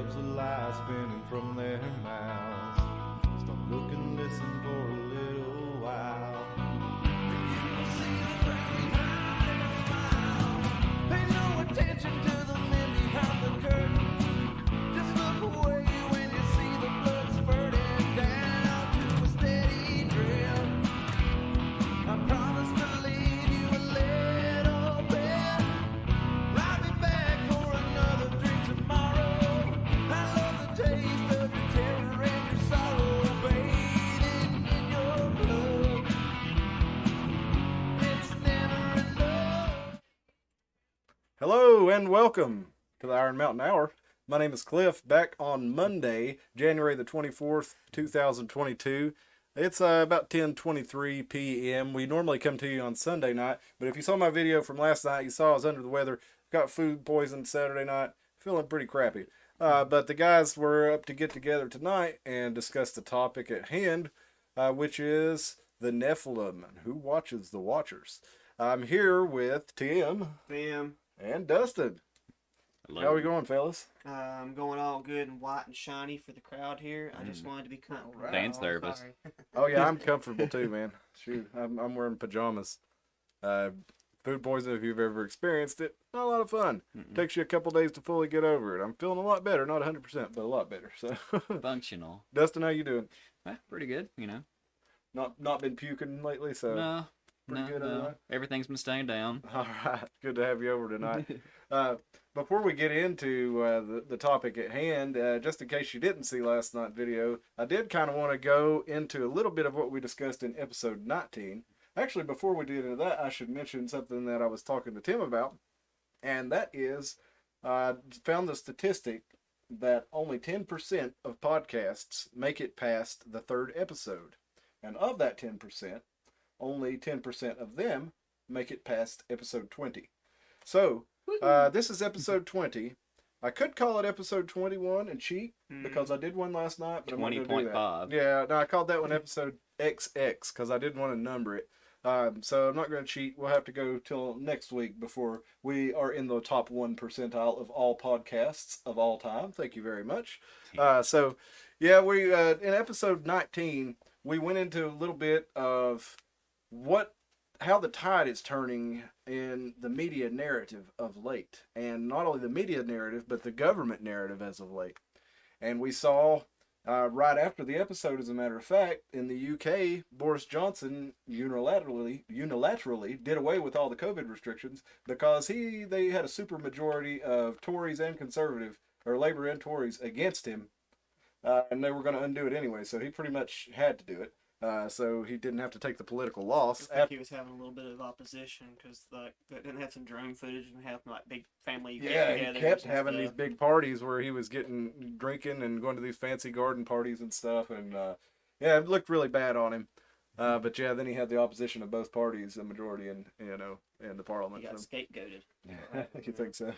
words of lie spinning from their mouths. Stop, look, and listen for a little while. And you will see the friend behind the smile. Pay no attention to the men behind the curtain. Just look away when you see the blood spurting down to a steady drip. I promise to leave you a little bit. I'll be back for another drink tomorrow. I love the taste of your terror and your sorrow, bathing in your blood. It's never enough. Hello and welcome to the Iron Mountain Hour. My name is Cliff, back on Monday, January the 24th, 2022. It's about 10:23 p.m. We normally come to you on Sunday night, but if you saw my video from last night, you saw I was under the weather, got food poisoned Saturday night, feeling pretty crappy. But the guys were up to get together tonight and discuss the topic at hand, which is the Nephilim and who watches the Watchers. I'm here with Tim and Dustin. Hello. How are we going, fellas? I'm going all good and white and shiny for the crowd here. I just wanted to be comfortable. Right. Dance therapist. Sorry. Oh yeah, I'm comfortable too, man. Shoot, I'm wearing pajamas. Food poisoning, if you've ever experienced it, not a lot of fun. Takes you a couple days to fully get over it. I'm feeling a lot better, not 100%, but a lot better. So, Functional. Dustin, how you doing? Pretty good, you know. Not been puking lately, so No. pretty good, otherwise? Everything's been staying down. All right, good to have you over tonight. Before we get into the topic at hand, just in case you didn't see last night's video, I did kind of want to go into a little bit of what we discussed in episode 19. Actually, before we get into that, I should mention something that I was talking to Tim about, and that is, I found the statistic that only 10% of podcasts make it past the third episode. And of that 10%, only 10% of them make it past episode 20. So, this is episode 20. I could call it episode 21 and cheat, because I did one last night, but I'm not going to do that. 20.5. Yeah, no, I called that one episode XX, because I didn't want to number it. So I'm not going to cheat. We'll have to go till next week before we are in the top 1 percentile of all podcasts of all time. Thank you very much. So, yeah, we in episode 19, we went into a little bit of how the tide is turning in the media narrative of late. And not only the media narrative, but the government narrative as of late. And we saw, right after the episode, as a matter of fact, in the UK, Boris Johnson unilaterally did away with all the COVID restrictions because they had a super majority of Tories and Conservative, or Labour and Tories, against him. And they were going to undo it anyway, so he pretty much had to do it. So he didn't have to take the political loss. I think he was having a little bit of opposition because they didn't have some drone footage and have like big family Yeah, get-togethers he kept and having stuff. these big parties where he was drinking and going to these fancy garden parties and stuff. And yeah, it looked really bad on him. But yeah, then he had the opposition of both parties, a majority in the parliament. He got scapegoated. You think so?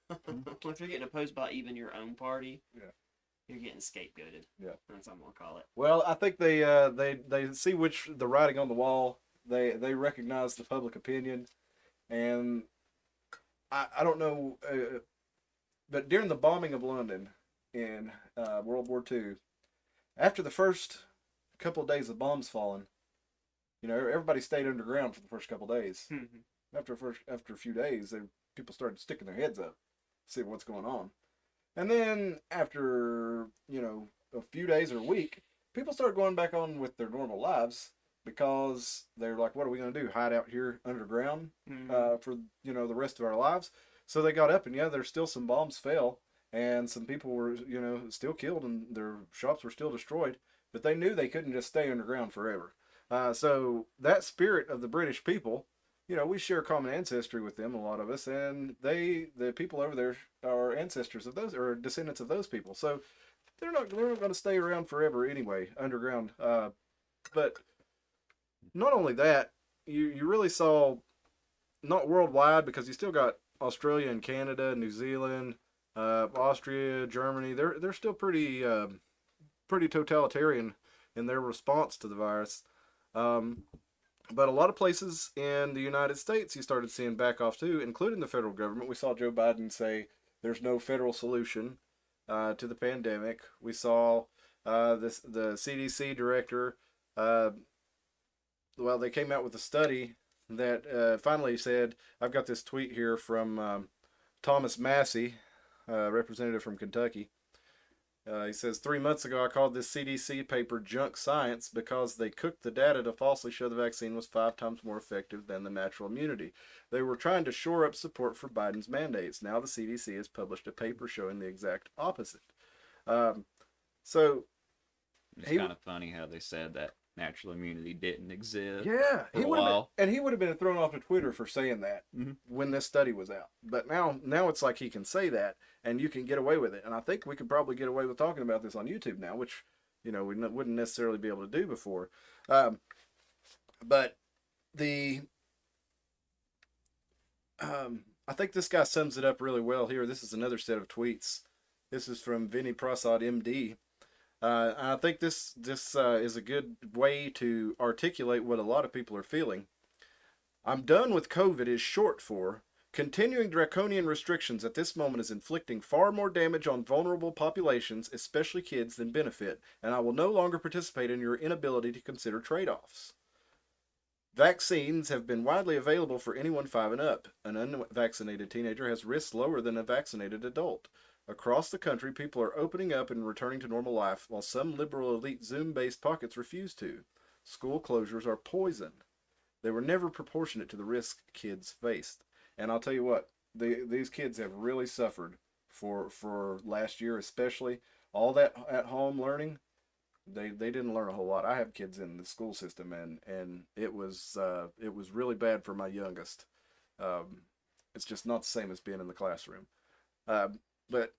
If you're getting opposed by even your own party, Yeah. you're getting scapegoated. Yeah. That's what I'm gonna call it. Well, I think they see the writing on the wall. They recognize the public opinion, and I don't know, but during the bombing of London in World War II, after the first couple of days of bombs falling, everybody stayed underground for the first couple of days. After a few days, people started sticking their heads up, see what's going on. And then after, a few days or a week, people started going back on with their normal lives because they're like, what are we going to do? Hide out here underground for, the rest of our lives? So they got up and, there's still some bombs fell and some people were, still killed and their shops were still destroyed. But they knew they couldn't just stay underground forever. So that spirit of the British people, we share common ancestry with them, a lot of us, and the people over there are ancestors of those, or descendants of those people. So they're not going to stay around forever anyway, underground. But not only that, you really saw, not worldwide, because you still got Australia and Canada, New Zealand, Austria, Germany. They're still pretty totalitarian in their response to the virus. But a lot of places in the United States, you started seeing back off too, including the federal government. We saw Joe Biden say there's no federal solution to the pandemic. We saw the CDC director. Well, they came out with a study that finally said, I've got this tweet here from Thomas Massey, representative from Kentucky. He says, 3 months ago, I called this CDC paper junk science because they cooked the data to falsely show the vaccine was 5 times more effective than the natural immunity. They were trying to shore up support for Biden's mandates. Now the CDC has published a paper showing the exact opposite. So It's he- kind of funny how they said that natural immunity didn't exist. yeah, For he a would have been, while. and he would have been thrown off of Twitter for saying that Mhm. when this study was out. But now it's like he can say that, and you can get away with it. And I think we could probably get away with talking about this on YouTube now, which we wouldn't necessarily be able to do before. But the I think this guy sums it up really well here. This is another set of tweets. This is from Vinny Prasad, MD. I think this is a good way to articulate what a lot of people are feeling. I'm done with COVID is short for continuing draconian restrictions at this moment is inflicting far more damage on vulnerable populations, especially kids, than benefit, and I will no longer participate in your inability to consider trade-offs. Vaccines have been widely available for anyone 5 and up. An unvaccinated teenager has risks lower than a vaccinated adult. Across the country, people are opening up and returning to normal life, while some liberal elite Zoom-based pockets refuse to. School closures are poison. They were never proportionate to the risk kids faced. And I'll tell you what, these kids have really suffered for last year, especially all that at-home learning. They didn't learn a whole lot. I have kids in the school system, and it was really bad for my youngest. It's just not the same as being in the classroom. But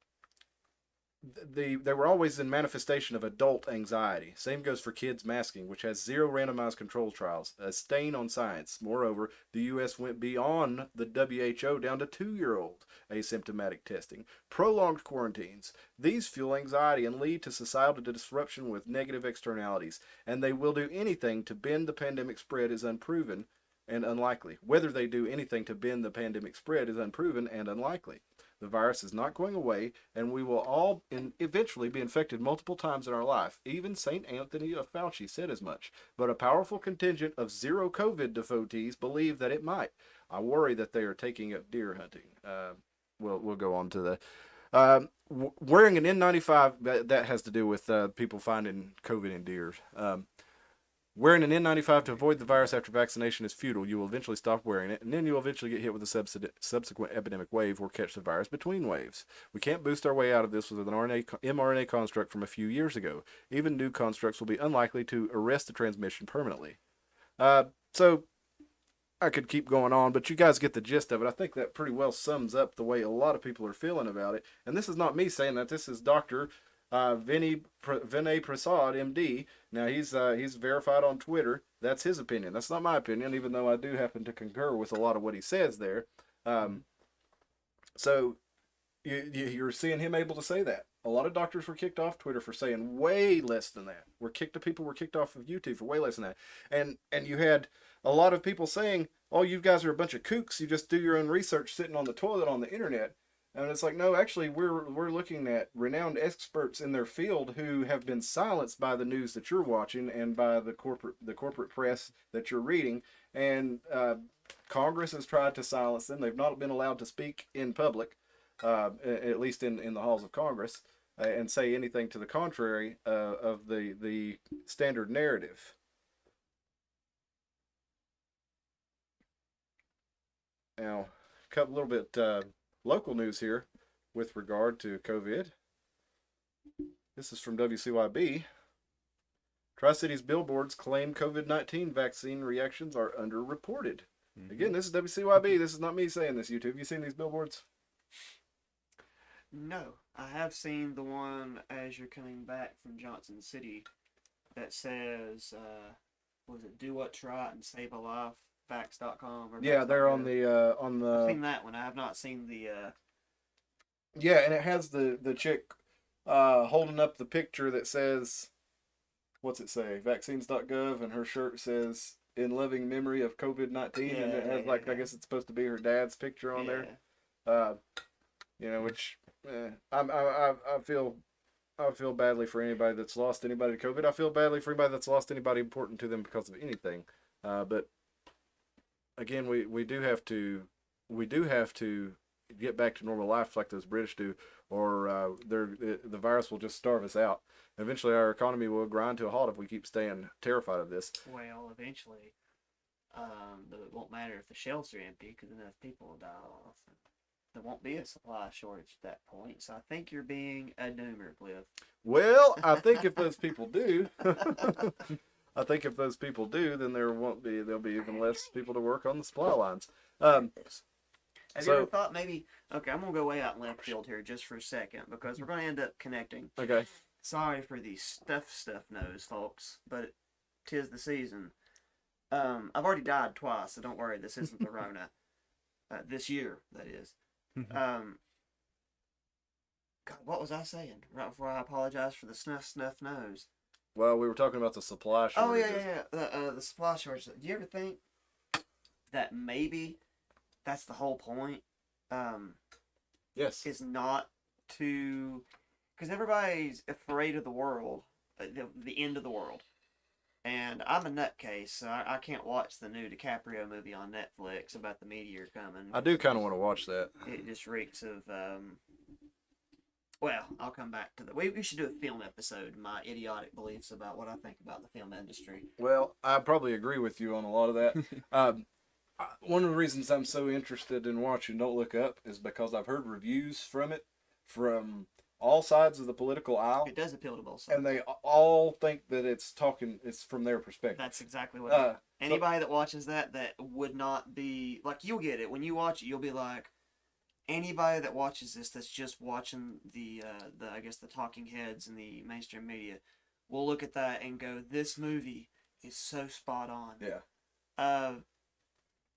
they were always in manifestation of adult anxiety. Same goes for kids masking, which has 0 randomized control trials, a stain on science. Moreover, the U.S. went beyond the WHO down to 2-year-old asymptomatic testing. Prolonged quarantines. These fuel anxiety and lead to societal disruption with negative externalities, and they will do anything to bend the pandemic spread is unproven and unlikely. Whether they do anything to bend the pandemic spread is unproven and unlikely. The virus is not going away, and we will all eventually be infected multiple times in our life. Even St. Anthony of Fauci said as much. But a powerful contingent of zero COVID devotees believe that it might. I worry that they are taking up deer hunting. We'll go on to the wearing an N95. That has to do with people finding COVID in deer. Wearing an N95 to avoid the virus after vaccination is futile. You will eventually stop wearing it, and then you will eventually get hit with a subsequent epidemic wave or catch the virus between waves. We can't boost our way out of this with an mRNA construct from a few years ago. Even new constructs will be unlikely to arrest the transmission permanently. So I could keep going on, but you guys get the gist of it. I think that pretty well sums up the way a lot of people are feeling about it. And this is not me saying that. This is Dr. Vinay Prasad, MD. Now he's verified on Twitter. That's his opinion. That's not my opinion, even though I do happen to concur with a lot of what he says there. So you're seeing him able to say that. A lot of doctors were kicked off Twitter for saying way less than that. People were kicked off of YouTube for way less than that. And you had a lot of people saying, "Oh, you guys are a bunch of kooks. You just do your own research sitting on the toilet on the internet." And it's like, no, actually, we're looking at renowned experts in their field who have been silenced by the news that you're watching and by the corporate press that you're reading. And Congress has tried to silence them. They've not been allowed to speak in public, at least in the halls of Congress, and say anything to the contrary of the standard narrative. Now, a little bit local news here with regard to COVID. This is from WCYB. Tri-Cities billboards claim COVID-19 vaccine reactions are underreported. Mhm. Again, this is WCYB. This is not me saying this, YouTube. Have you seen these billboards? No, I have seen the one as you're coming back from Johnson City that says, was it "Do What's Right and Save a Life"? Vax.com or Yeah, they're on Vax.gov. the I've seen that one. I have not seen the yeah, and it has the chick holding up the picture that says, what's it say? Vaccines.gov, and her shirt says "In loving memory of COVID-19," and it has I guess it's supposed to be her dad's picture on there. Which I feel badly for anybody that's lost anybody to COVID. I feel badly for anybody that's lost anybody important to them because of anything. But again, we do have to get back to normal life like those British do, or the virus will just starve us out. Eventually, our economy will grind to a halt if we keep staying terrified of this. Well, eventually, it won't matter if the shelves are empty because enough people will die off. There won't be a supply shortage at that point. So I think you're being a doomer, Cliff. Well, I think if those people do, then there'll be even less people to work on the supply lines. Have you ever thought maybe? Okay, I'm gonna go way out in left field here just for a second because we're gonna end up connecting. Okay. Sorry for the stuff nose, folks, but 'tis the season. I've already died twice, so don't worry. This isn't the Rona. This year, that is. God, what was I saying right before I apologized for the snuff nose? Well, we were talking about the supply shortages. Oh yeah. The supply shortage. Do you ever think that maybe that's the whole point? Yes. Is not to, because everybody's afraid of the world, the end of the world. And I'm a nutcase, so I can't watch the new DiCaprio movie on Netflix about the meteor coming. I do kind of want to watch that. It just reeks of, well, I'll come back to that. We should do a film episode, my idiotic beliefs about what I think about the film industry. Well, I probably agree with you on a lot of that. One of the reasons I'm so interested in watching Don't Look Up is because I've heard reviews from it from all sides of the political aisle. It does appeal to both sides. And they all think that it's from their perspective. That's exactly what anybody that watches that would not be, like, you'll get it. When you watch it, you'll be like, anybody that watches this that's just watching the I guess the talking heads and the mainstream media will look at that and go, this movie is so spot on. Yeah.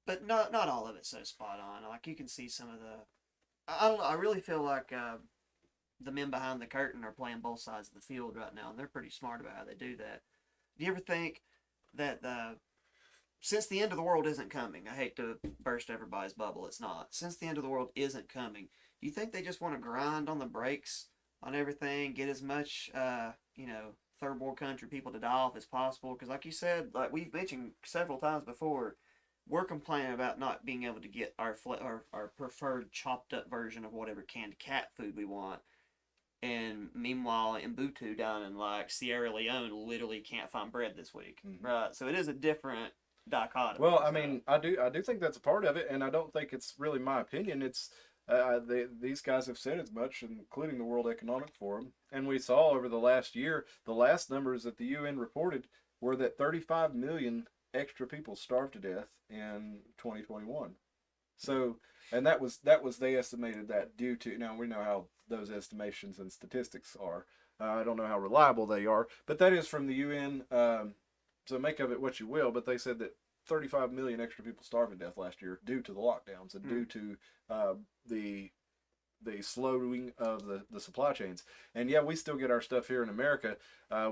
But not all of it's so spot on. Like, you can see some of the, I don't know, I really feel like the men behind the curtain are playing both sides of the field right now, and they're pretty smart about how they do that. Do you ever think that since the end of the world isn't coming, I hate to burst everybody's bubble, it's not. Since the end of the world isn't coming, do you think they just want to grind on the brakes on everything, get as much, third world country people to die off as possible? Because like you said, like we've mentioned several times before, we're complaining about not being able to get our preferred chopped up version of whatever canned cat food we want. And meanwhile, Mbutu down in like Sierra Leone literally can't find bread this week, right? So it is a different dichotomy. Well, I mean, I do think that's a part of it, and I don't think it's really my opinion. It's these guys have said as much, including the World Economic Forum, and we saw over the last year, the last numbers that the UN reported were that 35 million extra people starved to death in 2021. So, and that was they estimated that due to, now we know how those estimations and statistics are. I don't know how reliable they are, but that is from the UN. So make of it what you will, but they said that 35 million extra people starved to death last year due to the lockdowns and due to the slowing of the supply chains. And yeah, we still get our stuff here in America.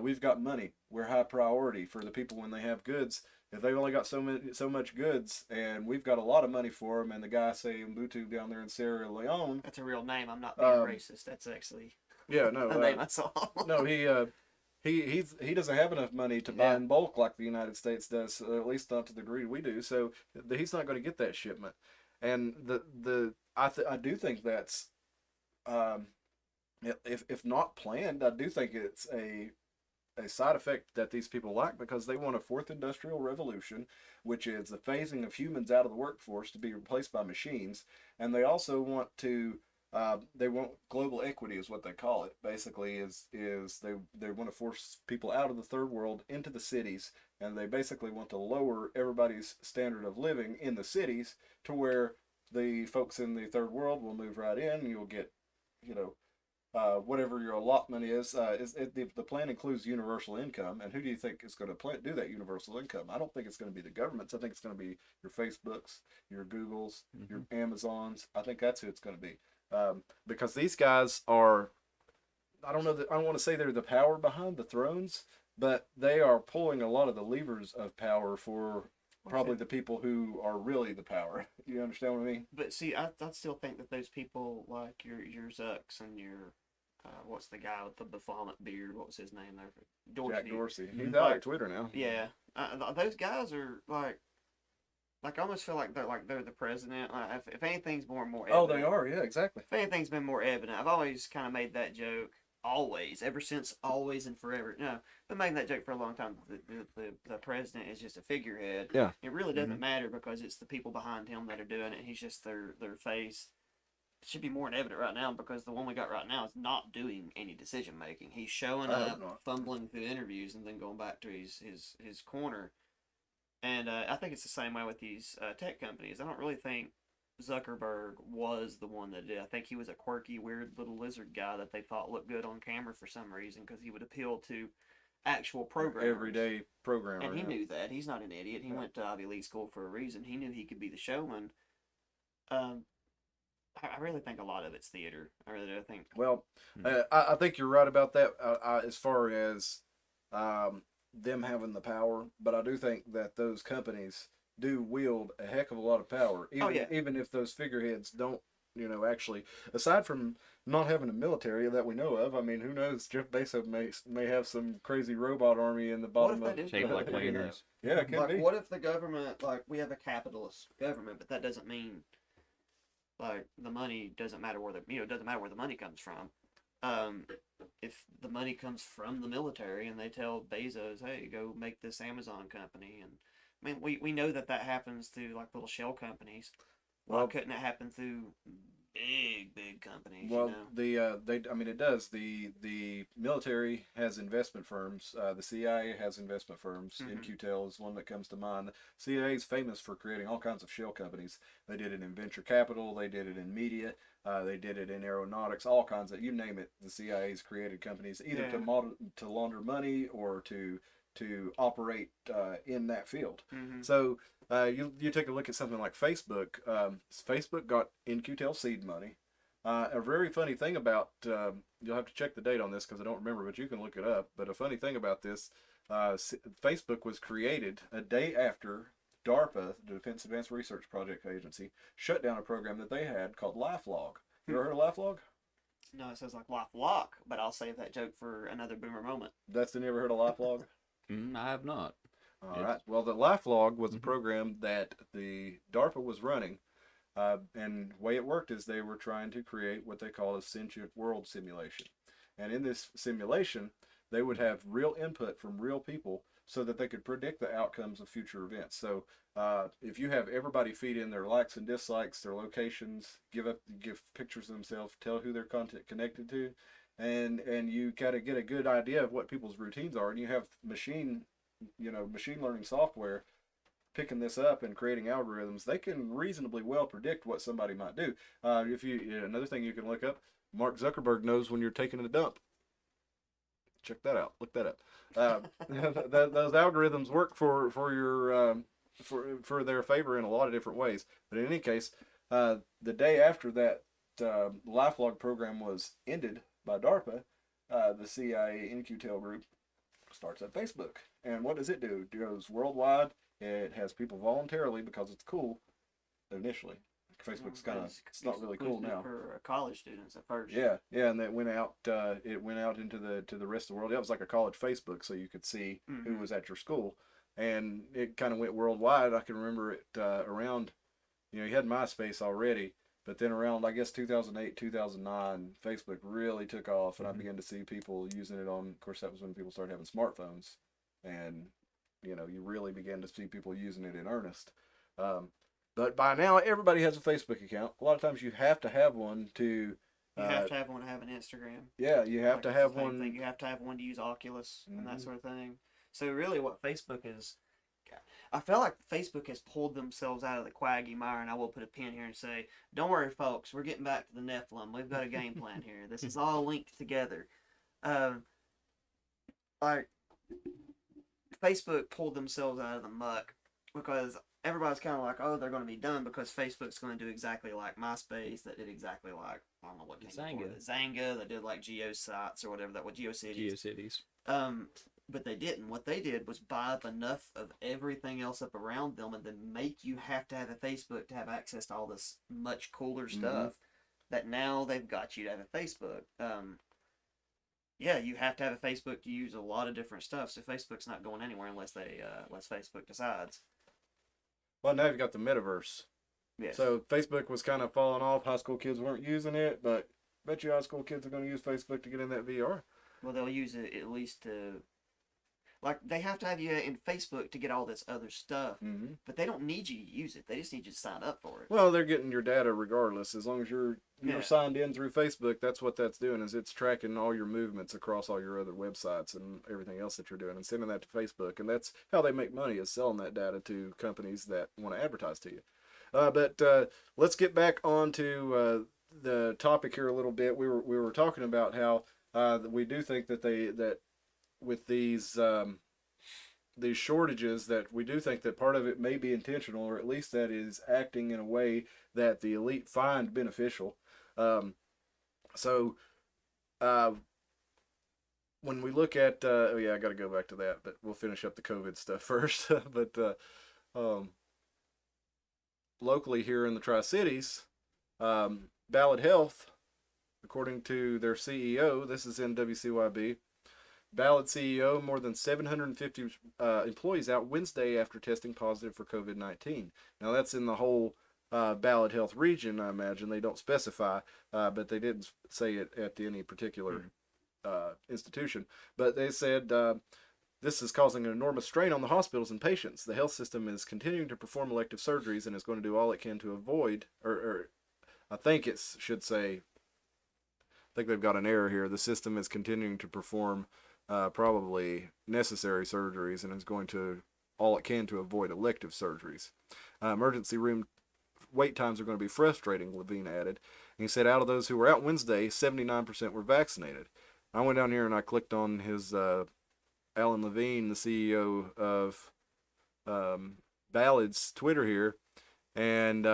We've got money. We're high priority for the people when they have goods. If they've only got so much goods, and we've got a lot of money for them, and the guy say Mbutu down there in Sierra Leone, that's a real name. I'm not being racist. That's actually a name I saw. No, he doesn't have enough money to buy in bulk like the United States does, at least not to the degree we do. So he's not going to get that shipment. And I do think that's if not planned, I do think it's a side effect that these people like, because they want a fourth industrial revolution, which is the phasing of humans out of the workforce to be replaced by machines. And they also want to they want global equity, is what they call it. Basically, is they want to force people out of the third world into the cities, and they basically want to lower everybody's standard of living in the cities to where the folks in the third world will move right in, and you'll get, whatever your allotment is. The plan includes universal income, and who do you think is going to do that universal income? I don't think it's going to be the governments. I think it's going to be your Facebooks, your Googles, your Amazons. I think that's who it's going to be. Because these guys are, I don't want to say they're the power behind the thrones, but they are pulling a lot of the levers of power for probably the people who are really the power. You understand what I mean? But see, I still think that those people like your Zucks and your what's the guy with the Baphomet beard? What was his name there? Dorsey. Jack Dorsey. He's Mhm. out on Twitter now. Yeah, those guys are like I almost feel like they're the president. Like if anything's more and more Oh, evident, they are. Yeah, exactly. if anything's been more evident, I've always kind of made that joke. Always, ever since always and forever. No, been making that joke for a long time. The president is just a figurehead. Yeah. It really doesn't Mhm. matter because it's the people behind him that are doing it. He's just their face. It should be more evident right now because the one we got right now is not doing any decision making. He's showing I hope up, not. fumbling through interviews, and then going back to his corner. And I think it's the same way with these tech companies. I don't really think Zuckerberg was the one that did. I think he was a quirky, weird little lizard guy that they thought looked good on camera for some reason because he would appeal to actual programmers. Everyday programmer. And he yeah. knew that. He's not an idiot. He Yeah. went to Ivy League school for a reason. He knew he could be the showman. I really think a lot of it's theater. I really do think. Well, Mhm. I think you're right about that as far as them having the power, but I do think that those companies do wield a heck of a lot of power. Even, yeah. even if those figureheads don't, actually, aside from not having a military that we know of, I mean, who knows? Jeff Bezos may have some crazy robot army in the bottom What of if they Shaped do? like lanterns. Yeah, it could Like, be. what if the government, like, we have a capitalist government, but that doesn't mean, like, the money doesn't matter where it doesn't matter where the money comes from. If the money comes from the military and they tell Bezos, hey, go make this Amazon company, and I mean, we know that happens through like little shell companies. Why Well- couldn't it happen through big companies? Well, you know? I mean, it does. The military has investment firms. The CIA has investment firms. Mhm. In-Q-Tel is one that comes to mind. CIA is famous for creating all kinds of shell companies. They did it in venture capital. They did it in media. They did it in aeronautics. All kinds of, you name it. The CIA's created companies either Yeah. to launder money or to operate in that field. Mhm. So you take a look at something like Facebook. Facebook got In-Q-Tel seed money. A very funny thing about, you'll have to check the date on this because I don't remember, but you can look it up. But a funny thing about this, Facebook was created a day after DARPA, the Defense Advanced Research Project Agency, shut down a program that they had called LifeLog. You ever heard of LifeLog? No, it says like Life Lock, but I'll save that joke for another boomer moment. Dustin, you ever heard of LifeLog? I have not. All It's- right. Well, the LifeLog was a Mhm. program that the DARPA was running, and the way it worked is they were trying to create what they call a sentient world simulation. And in this simulation, they would have real input from real people so that they could predict the outcomes of future events. So if you have everybody feed in their likes and dislikes, their locations, give pictures of themselves, tell who their content connected to, and you gotta get a good idea of what people's routines are, and you have machine learning software picking this up and creating algorithms, they can reasonably well predict what somebody might do. Another thing you can look up, Mark Zuckerberg knows when you're taking a dump. Check that out. Look that up. Those algorithms work for your for their favor in a lot of different ways. But in any case, the day after that LifeLog program was ended by DARPA, the CIA In-Q-Tel group starts up Facebook. And what does it do? It goes worldwide. It has people voluntarily because it's cool initially. Facebook's kind of, it's not really cool now. For college students at first. Yeah, and that went out. It went out into the rest of the world. It was like a college Facebook, so you could see who Mhm. was at your school, and it kind of went worldwide. I can remember it around. You had MySpace already, but then around, I guess, 2008, 2009, Facebook really took off, and I began to see people using it on. Of course, that was when people started having smartphones, and you really began to see people using it in earnest. But by now, everybody has a Facebook account. A lot of times, you have to have one to. You have to have one to have an Instagram. Yeah, you have Like, to it's the have same one. thing. You have to have one to use Oculus and that Mhm. sort of thing. So really, what Facebook is, I feel like Facebook has pulled themselves out of the quagmire, and I will put a pin here and say, don't worry, folks, we're getting back to the Nephilim. We've got a game plan here. This is all linked together. Like, Facebook pulled themselves out of the muck because everybody's kind of like, oh, they're going to be done because Facebook's going to do exactly like MySpace, that did exactly like, I don't know what came before Zanga. it, Zanga, that did like GeoSites or whatever that was, GeoCities. GeoCities. But they didn't. What they did was buy up enough of everything else up around them and then make you have to have a Facebook to have access to all this much cooler stuff that now they've got you to have a Facebook. Yeah, you have to have a Facebook to use a lot of different stuff. So Facebook's not going anywhere unless Facebook decides. Well, now you've got the metaverse. Yes. So Facebook was kind of falling off. High school kids weren't using it, but bet you high school kids are going to use Facebook to get in that VR. Well, they'll use it at least to, like, they have to have you in Facebook to get all this other stuff, but they don't need you to use it. They just need you to sign up for it. Well, they're getting your data regardless. As long as you're Yeah. signed in through Facebook, that's what that's doing, is it's tracking all your movements across all your other websites and everything else that you're doing and sending that to Facebook. And that's how they make money, is selling that data to companies that want to advertise to you. But let's get back on to the topic here a little bit. We were talking about how we do think that with these shortages, that we do think that part of it may be intentional, or at least that is acting in a way that the elite find beneficial. So when we look at I got to go back to that, but we'll finish up the COVID stuff first. But locally here in the Tri-Cities, Ballad Health, according to their CEO, this is in WCYB, Ballad CEO, more than 750 employees out Wednesday after testing positive for COVID-19. Now that's in the whole Ballad Health region, I imagine. They don't specify, but they didn't say it at any particular institution. But they said this is causing an enormous strain on the hospitals and patients. The health system is continuing to perform elective surgeries and is going to do all it can to avoid, or I think it should say, I think they've got an error here. The system is continuing to perform probably necessary surgeries and is going to all it can to avoid elective surgeries. Emergency room wait times are going to be frustrating, Levine added. And he said out of those who were out Wednesday, 79% were vaccinated. I went down here and I clicked on his Alan Levine, the CEO of Ballad's Twitter here, and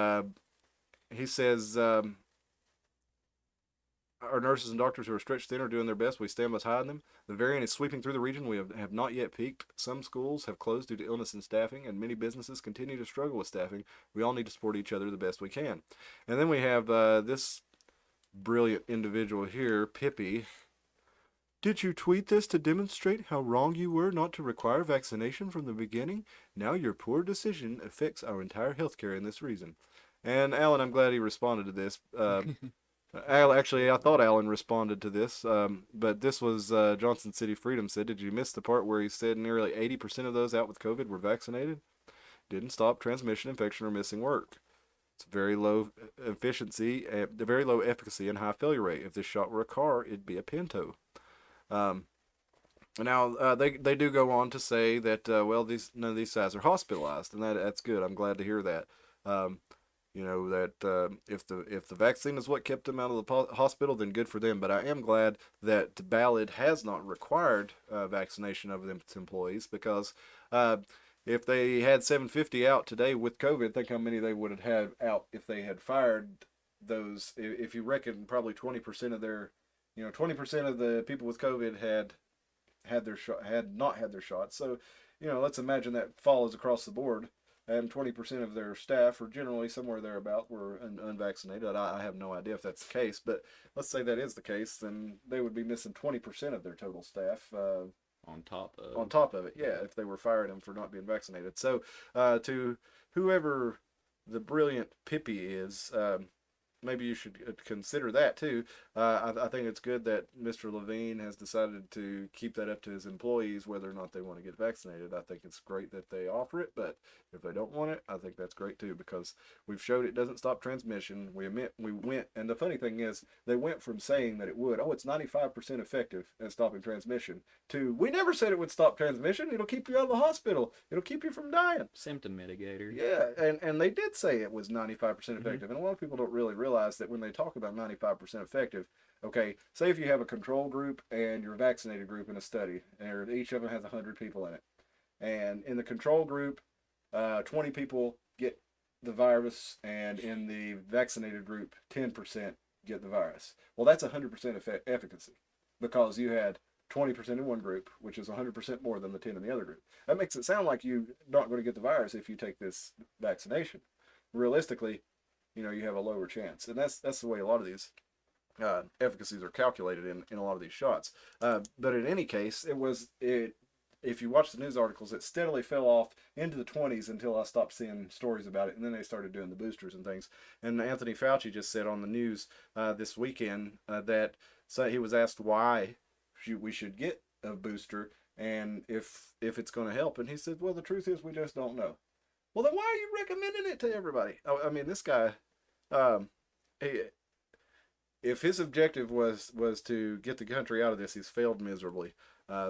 he says, our nurses and doctors who are stretched thin are doing their best. We stand beside them. The variant is sweeping through the region. We have not yet peaked. Some schools have closed due to illness and staffing, and many businesses continue to struggle with staffing. We all need to support each other the best we can. And then we have this brilliant individual here, Pippi. Did you tweet this to demonstrate how wrong you were not to require vaccination from the beginning? Now your poor decision affects our entire healthcare in this region. And Alan, I'm glad he responded to this. Actually, I thought Alan responded to this, but this was Johnson City Freedom said, did you miss the part where he said nearly 80% of those out with COVID were vaccinated? Didn't stop transmission, infection, or missing work. It's very low efficiency, very low efficacy and high failure rate. If this shot were a car, it'd be a Pinto. Now, they do go on to say that, none of these guys are hospitalized, and that's good. I'm glad to hear that. That if the vaccine is what kept them out of the hospital, then good for them. But I am glad that Ballad has not required vaccination of its employees, because if they had 750 out today with COVID, think how many they would have had out if they had fired those. If you reckon probably 20% of their, 20% of the people with COVID had not had their shots. So, let's imagine that follows across the board. And 20% of their staff, or generally somewhere thereabout, were unvaccinated. I have no idea if that's the case, but let's say that is the case, then they would be missing 20% of their total staff. On top of it, yeah, if they were firing them for not being vaccinated. So to whoever the brilliant Pippi is, maybe you should consider that too. I think it's good that Mr. Levine has decided to keep that up to his employees, whether or not they want to get vaccinated. I think it's great that they offer it, but if they don't want it, I think that's great too, because we've showed it doesn't stop transmission. We went, and the funny thing is, they went from saying that it would, it's 95% effective at stopping transmission, to we never said it would stop transmission. It'll keep you out of the hospital. It'll keep you from dying. symptom mitigator. Yeah, and they did say it was 95% effective, and a lot of people don't really realize that when they talk about 95% effective, okay, say if you have a control group and your vaccinated group in a study, and each of them has 100 people in it, and in the control group, 20 people get the virus, and in the vaccinated group, 10% get the virus. Well, that's 100% efficacy, because you had 20% in one group, which is 100% more than the 10 in the other group. That makes it sound like you're not going to get the virus if you take this vaccination. Realistically, you have a lower chance, and that's the way a lot of these efficacies are calculated in a lot of these shots. But in any case, if you watch the news articles, it steadily fell off into the 20s until I stopped seeing stories about it, and then they started doing the boosters and things. And Anthony Fauci just said on the news this weekend that he was asked why we should get a booster and if it's going to help, and he said, well, the truth is we just don't know. Well, then why are you recommending it to everybody? I mean, this guy, if his objective was to get the country out of this, he's failed miserably.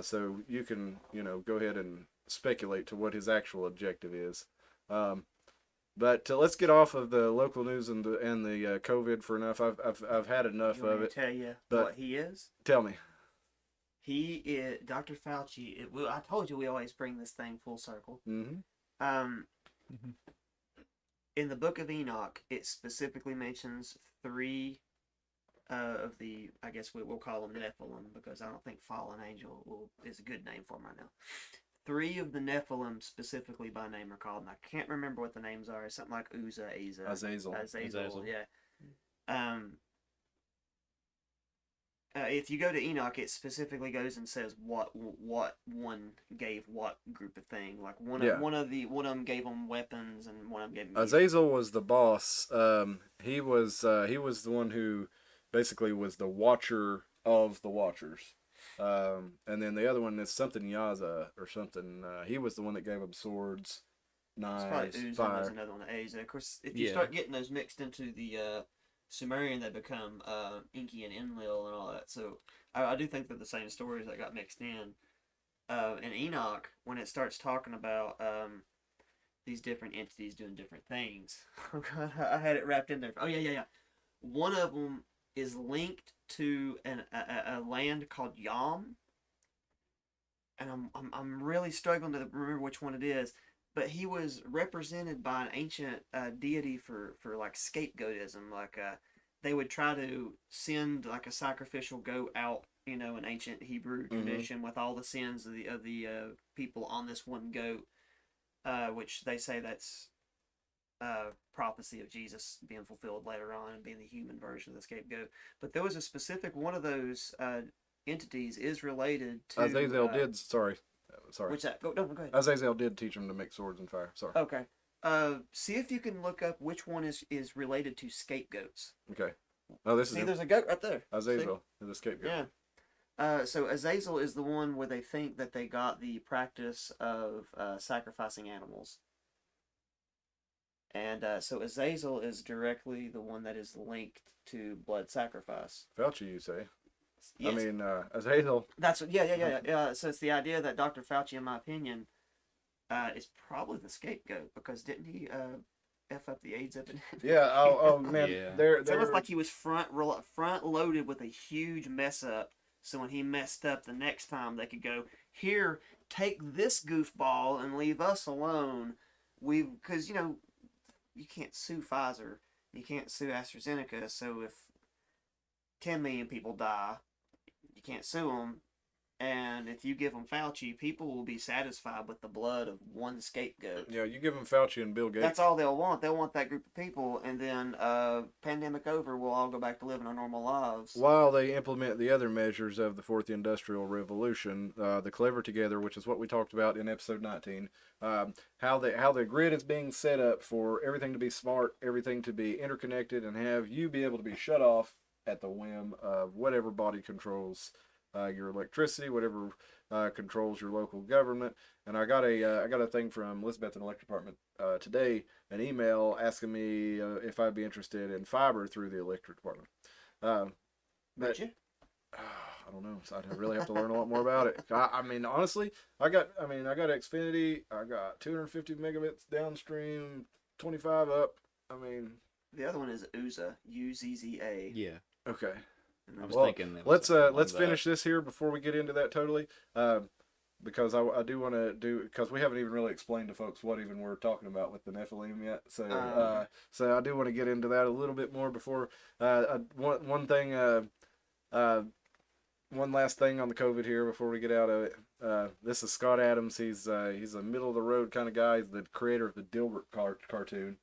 So you can, go ahead and speculate to what his actual objective is. But let's get off of the local news and the COVID for enough. I've had enough You want of me it. to tell you but what he is? Tell me. He is Dr. Fauci. I told you we always bring this thing full circle. Mm-hmm. In the book of Enoch, it specifically mentions 3 of the, I guess we'll call them Nephilim, because I don't think fallen angel is a good name for them right now. 3 of the Nephilim specifically by name are called, and I can't remember what the names are. It's something like Uzzah, Azazel. Yeah. If you go to Enoch, it specifically goes and says what one gave what group of thing. Like one of them gave them weapons, and one of them gave them Azazel was the boss. He was the one who basically was the watcher of the watchers. And then the other one is something Yaza or something. He was the one that gave them swords, knives, fire. There's another one, Asa. Of course, if you start getting those mixed into the Sumerian, they become Enki and Enlil and all that. So I do think they're the same stories that got mixed in. In Enoch, when it starts talking about these different entities doing different things, oh god, I had it wrapped in there. Oh yeah. One of them is linked to a land called Yam, and I'm really struggling to remember which one it is. But he was represented by an ancient deity for like scapegoatism. Like they would try to send like a sacrificial goat out, in ancient Hebrew tradition, with all the sins of the people on this one goat, which they say that's prophecy of Jesus being fulfilled later on and being the human version of the scapegoat. But there was a specific one of those entities is related to Azazel did. Sorry. Which that? Go ahead. Azazel did teach him to make swords and fire. Sorry. Okay. See if you can look up which one is related to scapegoats. Okay. Oh, this See, is there's a goat right there. Azazel is a scapegoat. Yeah. So Azazel is the one where they think that they got the practice of sacrificing animals. And so Azazel is directly the one that is linked to blood sacrifice. Fauci, you say? Yes. I mean, Azazel. That's what. Yeah. So it's the idea that Dr. Fauci, in my opinion, is probably the scapegoat, because didn't he f up the AIDS epidemic? Yeah. Oh man. Yeah. It's almost like he was front loaded with a huge mess up. So when he messed up the next time, they could go, here, take this goofball and leave us alone. Because you can't sue Pfizer, you can't sue AstraZeneca. So if 10 million people die, you can't sue them. And if you give them Fauci, people will be satisfied with the blood of one scapegoat. Yeah, you give them Fauci and Bill Gates. That's all they'll want. They'll want that group of people, and then pandemic over, we'll all go back to living our normal lives. While they implement the other measures of the Fourth Industrial Revolution, the Clever Together, which is what we talked about in episode 19, how the grid is being set up for everything to be smart, everything to be interconnected, and have you be able to be shut off at the whim of whatever body controls your electricity, whatever controls your local government. And I got a thing from Elizabeth in the electric department today, an email asking me if I'd be interested in fiber through the electric department. Would you? I don't know. So I'd really have to learn a lot more about it. I mean, honestly, I got Xfinity. I got 250 megabits downstream, 25 up. I mean, the other one is Uzzah, Uzza. Yeah. Okay. I was thinking that let's finish this here before we get into that totally, because I do want to because we haven't even really explained to folks what even we're talking about with the Nephilim yet. So so I do want to get into that a little bit more before one thing. one last thing on the COVID here before we get out of it. This is Scott Adams. He's a middle of the road kind of guy. He's the creator of the Dilbert cartoon.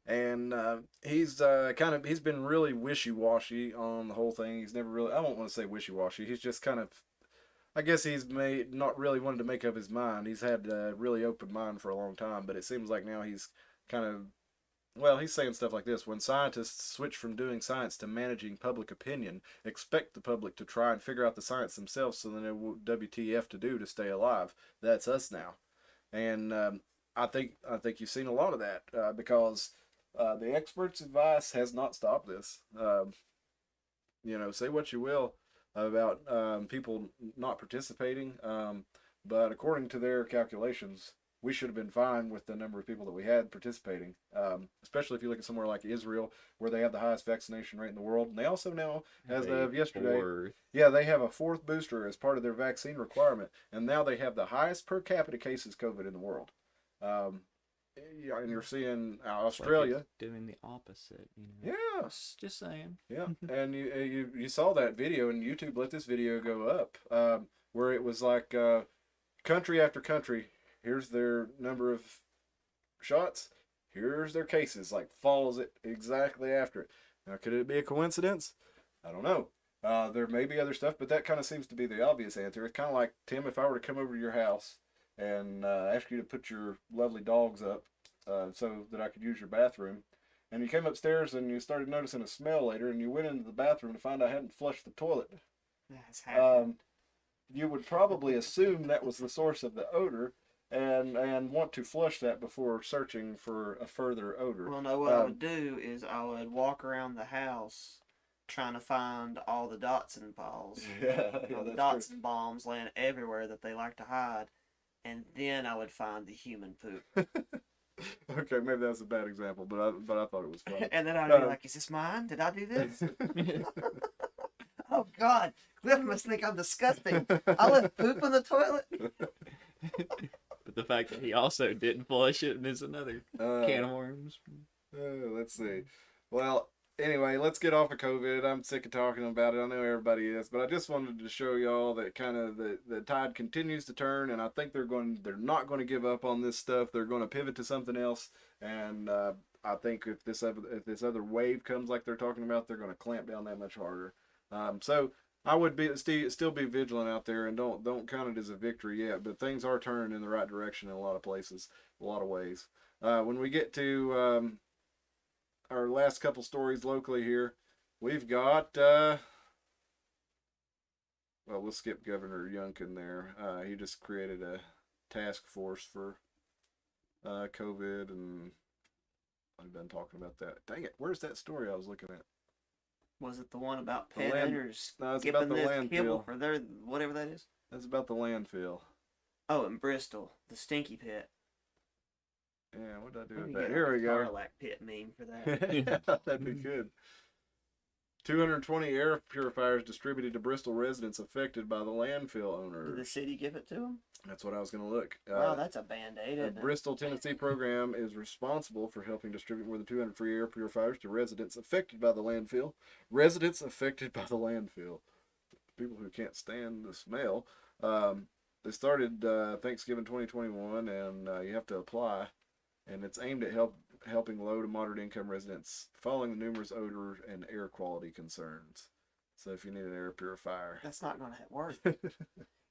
And he's he's been really wishy-washy on the whole thing. He's never really, I don't want to say wishy-washy. He's just kind of, I guess he's not really wanted to make up his mind. He's had a really open mind for a long time, but it seems like now he's kind of, well, he's saying stuff like this: when scientists switch from doing science to managing public opinion, expect the public to try and figure out the science themselves so they know what WTF to do to stay alive. That's us now. And I think you've seen a lot of that because the experts' advice has not stopped this. Say what you will about people not participating, but according to their calculations, we should have been fine with the number of people that we had participating, especially if you look at somewhere like Israel, where they have the highest vaccination rate in the world. And they also now, as of yesterday, they have a 4th booster as part of their vaccine requirement. And now they have the highest per capita cases COVID in the world. And you're seeing Australia like doing the opposite. Yeah, just saying. Yeah, and you saw that video, and YouTube let this video go up, where it was like country after country. Here's their number of shots. Here's their cases. Like, follows it exactly after it. Now, could it be a coincidence? I don't know. There may be other stuff, but that kind of seems to be the obvious answer. It's kind of like, Tim, if I were to come over to your house and ask you to put your lovely dogs up so that I could use your bathroom, and you came upstairs and you started noticing a smell later, and you went into the bathroom to find I hadn't flushed the toilet. That's happened. You would probably assume that was the source of the odor, and want to flush that before searching for a further odor. Well, no, what I would do is I would walk around the house trying to find all the Dotson balls, all the Dotson bombs laying everywhere that they like to hide, and then I would find the human poop. Okay, maybe that was a bad example, but I thought it was fun. And then I'd be like, "Is this mine? Did I do this?" Oh God, Cliff must think I'm disgusting. I left poop in the toilet. But the fact that he also didn't flush it is another can of worms. Let's see. Well, anyway, let's get off of COVID. I'm sick of talking about it. I know everybody is, but I just wanted to show y'all that kind of the tide continues to turn, and I think they're not going to give up on this stuff. They're going to pivot to something else, and I think if this other wave comes like they're talking about, they're going to clamp down that much harder. So I would still be vigilant out there, and don't count it as a victory yet. But things are turning in the right direction in a lot of places, a lot of ways. When we get to our last couple stories locally here, we've got well, we'll skip Governor Youngkin there. He just created a task force for COVID, and I've been talking about that. Dang it, where's that story I was looking at? Was it the one about pet owners No, it's skipping about the this landfill. kibble for their whatever that is? That's about the landfill. Oh, in Bristol, the stinky pit. Yeah, what did I do with Maybe that? get Here a we go. Sarlacc pit meme for that. Yeah, that'd be good. 220 air purifiers distributed to Bristol residents affected by the landfill owner. Did the city give it to them? That's what I was going to look. Wow, that's a Band-Aid, The isn't it? Bristol, Tennessee program is responsible for helping distribute more than 200 free air purifiers to residents affected by the landfill. Residents affected by the landfill. People who can't stand the smell. They started Thanksgiving 2021, and you have to apply. And it's aimed at helping low to moderate income residents following the numerous odor and air quality concerns. So if you need an air purifier, That's not going to work.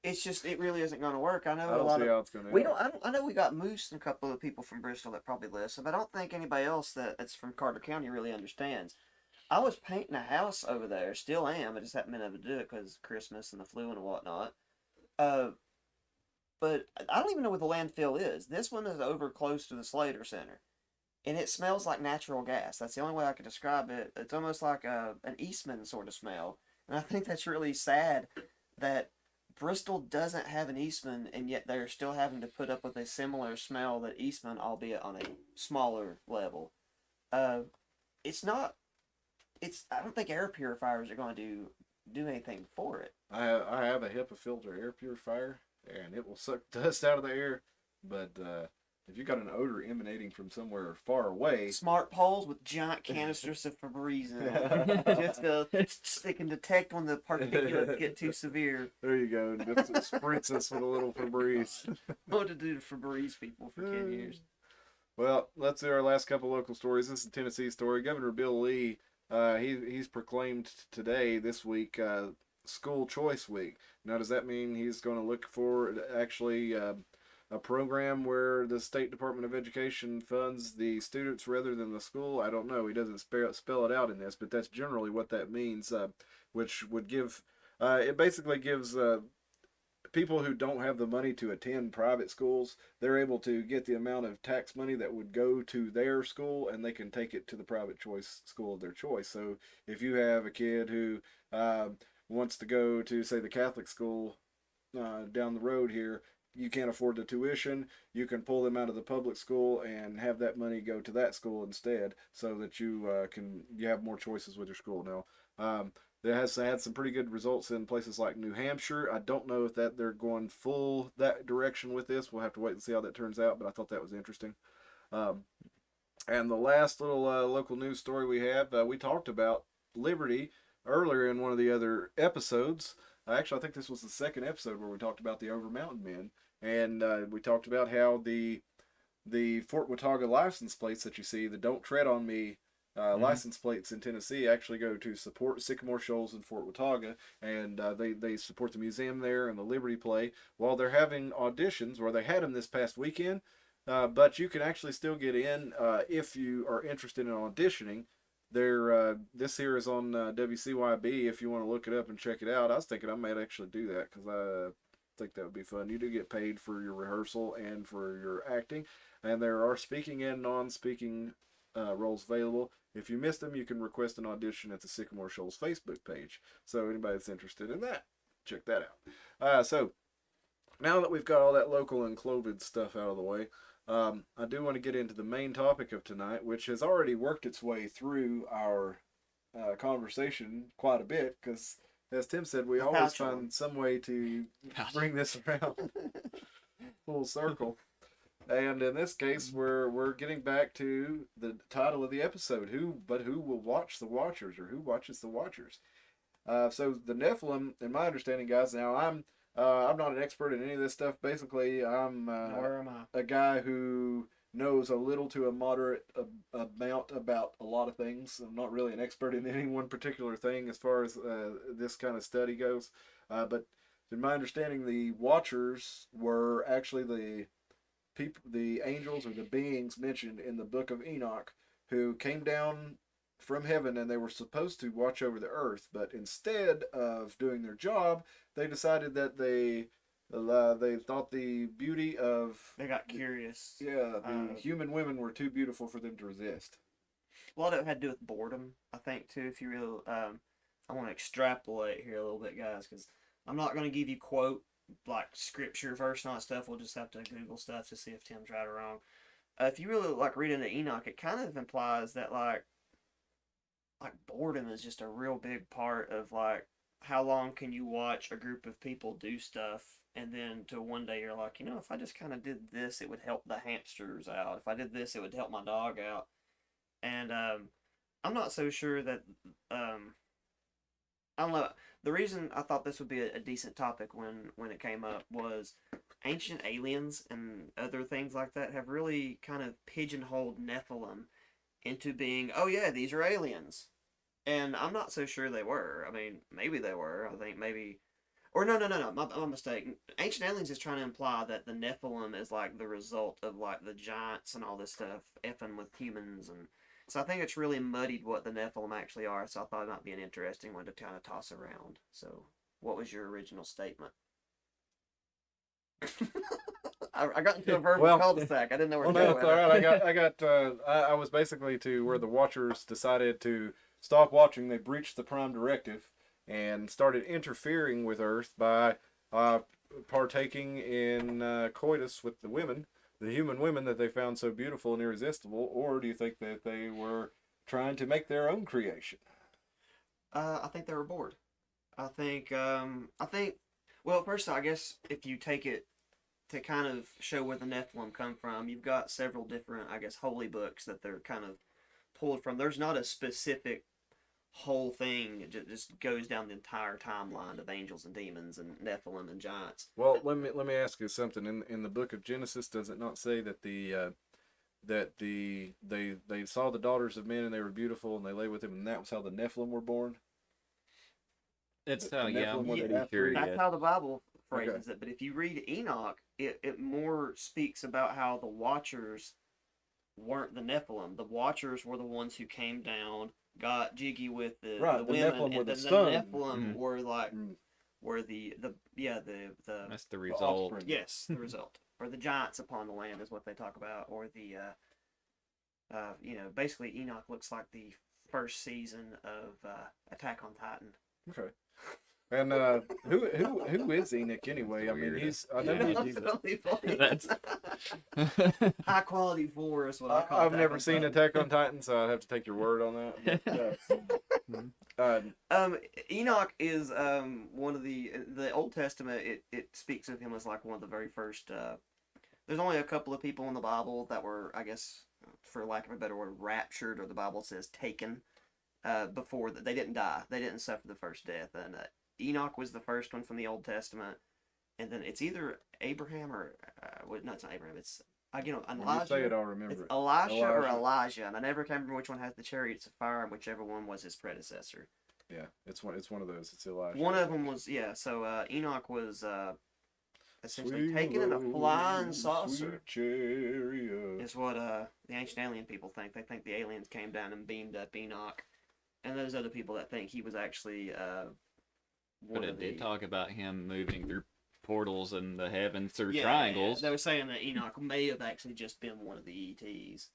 It's just, it really isn't going to work. I know I a don't lot see of. how it's going to. I know we got Moose and a couple of people from Bristol that probably listen, but I don't think anybody else that's from Carter County really understands. I was painting a house over there, still am. I just haven't been able to do it because Christmas and the flu and whatnot. But I don't even know what the landfill is. This one is over close to the Slater Center, and it smells like natural gas. That's the only way I could describe it. It's almost like an Eastman sort of smell, and I think that's really sad that Bristol doesn't have an Eastman, and yet they're still having to put up with a similar smell that Eastman, albeit on a smaller level. It's not. I don't think air purifiers are going to do anything for it. I have a HEPA filter air purifier, and it will suck dust out of the air, but if you got an odor emanating from somewhere far away, Smart poles with giant canisters of Febreze in them. Just they can detect when the particulates get too severe. there you go. And just spritz us with a little Febreze. What to do to Febreze people for 10 years. Well, let's do our last couple local stories. This is a Tennessee story. Governor Bill Lee, he's proclaimed today, this week, School Choice Week. Now, does that mean he's going to look for actually a program where the State Department of Education funds the students rather than the school? I don't know. He doesn't spell it out in this, but that's generally what that means, which would give, it basically gives people who don't have the money to attend private schools, they're able to get the amount of tax money that would go to their school, and they can take it to the private choice school of their choice. So if you have a kid who wants to go to, say, the Catholic school down the road here, you can't afford the tuition, you can pull them out of the public school and have that money go to that school instead, so that you have more choices with your school. Now, that has had some pretty good results in places like New Hampshire. I don't know if they're going full that direction with this. We'll have to wait and see how that turns out, but I thought that was interesting. And the last little local news story we have, we talked about Liberty earlier in one of the other episodes. Actually, I think this was the second episode where we talked about the Over Mountain Men, and we talked about how the Fort Watauga license plates that you see, the "Don't Tread on Me" license plates in Tennessee, actually go to support Sycamore Shoals in Fort Watauga, and they support the museum there and the Liberty play while they're having auditions, or they had them this past weekend. But you can actually still get in if you are interested in auditioning. This here is on WCYB if you want to look it up and check it out. I was thinking I might actually do that because I think that would be fun. You do get paid for your rehearsal and for your acting, and there are speaking and non-speaking roles available. If you missed them, you can request an audition at the Sycamore Shoals Facebook page. So anybody that's interested in that, check that out. So now that we've got all that local and Clovid stuff out of the way, I do want to get into the main topic of tonight, which has already worked its way through our conversation quite a bit, because as Tim said, we always find some way to bring this around full circle. And in this case, we're getting back to the title of the episode: who will watch the Watchers, or who watches the Watchers? So the Nephilim, in my understanding, guys. Now I'm not an expert in any of this stuff. Basically, I'm a guy who knows a little to a moderate amount about a lot of things. I'm not really an expert in any one particular thing as far as this kind of study goes. But in my understanding, the Watchers were actually the angels or the beings mentioned in the book of Enoch, who came down from heaven, and they were supposed to watch over the earth, but instead of doing their job, they decided that they thought the beauty of... They got curious. Yeah, the human women were too beautiful for them to resist. A lot of it had to do with boredom, I think, too. If you really... I want to extrapolate here a little bit, guys, because I'm not going to give you quote like scripture verse and all that stuff. We'll just have to Google stuff to see if Tim's right or wrong. If you really like read into Enoch, it kind of implies that like boredom is just a real big part of like how long can you watch a group of people do stuff, and then to one day you're like, if I just kind of did this, it would help the hamsters out. If I did this, it would help my dog out. And I'm not so sure that I don't know. The reason I thought this would be a decent topic when it came up was ancient aliens and other things like that have really kind of pigeonholed Nephilim into being, oh yeah, these are aliens. And I'm not so sure they were. I mean, maybe they were. I think maybe... Or no, my mistake. Ancient Aliens is trying to imply that the Nephilim is like the result of like the giants and all this stuff effing with humans, and so I think it's really muddied what the Nephilim actually are. So I thought it might be an interesting one to kind of toss around. So, what was your original statement? I got into a verbal cul-de-sac. I didn't know where to go. That's all right. I was basically to where the Watchers decided to stop watching. They breached the Prime Directive and started interfering with Earth by partaking in coitus with the women, the human women that they found so beautiful and irresistible. Or do you think that they were trying to make their own creation? I think they were bored. I think, well, first, I guess if you take it to kind of show where the Nephilim come from, you've got several different, I guess, holy books that they're kind of pulled from. There's not a specific whole thing. It just goes down the entire timeline of angels and demons and Nephilim and giants. Well, let me ask you something. In the book of Genesis, does it not say that they saw the daughters of men and they were beautiful and they lay with them, and that was how the Nephilim were born? That's The how, yeah, Nephilim I'm were the pretty half-breed. sure, That's yeah. how the Bible phrases it. But if you read Enoch, it more speaks about how the Watchers weren't the Nephilim. The Watchers were the ones who came down, got jiggy with the Right, the women, Nephilim were and the then son. the Nephilim Mhm. were like Mm. were the That's the result. offspring. yes, the result, or the giants upon the land is what they talk about, or the basically Enoch looks like the first season of Attack on Titan. Okay. And who is Enoch anyway? I mean, Weird. I know Yeah. he's Really funny. That's High quality vor is what I call. I've Attack never on seen Titan. Attack on Titan, so I'd have to take your word on that. But, Enoch is one of the Old Testament. It speaks of him as like one of the very first. There's only a couple of people in the Bible that were, I guess, for lack of a better word, raptured, or the Bible says taken. Before that, they didn't die. They didn't suffer the first death, and Enoch was the first one from the Old Testament. And then it's either Abraham or no, it's not Abraham. It's when you Elijah. say it, I'll It's remember it. Elisha or Elijah. Elijah, and I never can remember which one has the chariots of fire and whichever one was his predecessor. Yeah, it's one of those. It's Elijah. One of them was So Enoch was essentially Sweet taken in a flying Lord, saucer. sweet chariot. Is what the ancient alien people think. They think the aliens came down and beamed up Enoch, and those other people that think he was actually one But of it the. did talk about him moving through portals in the heavens through Yeah, triangles. They were saying that Enoch may have actually just been one of the ETs.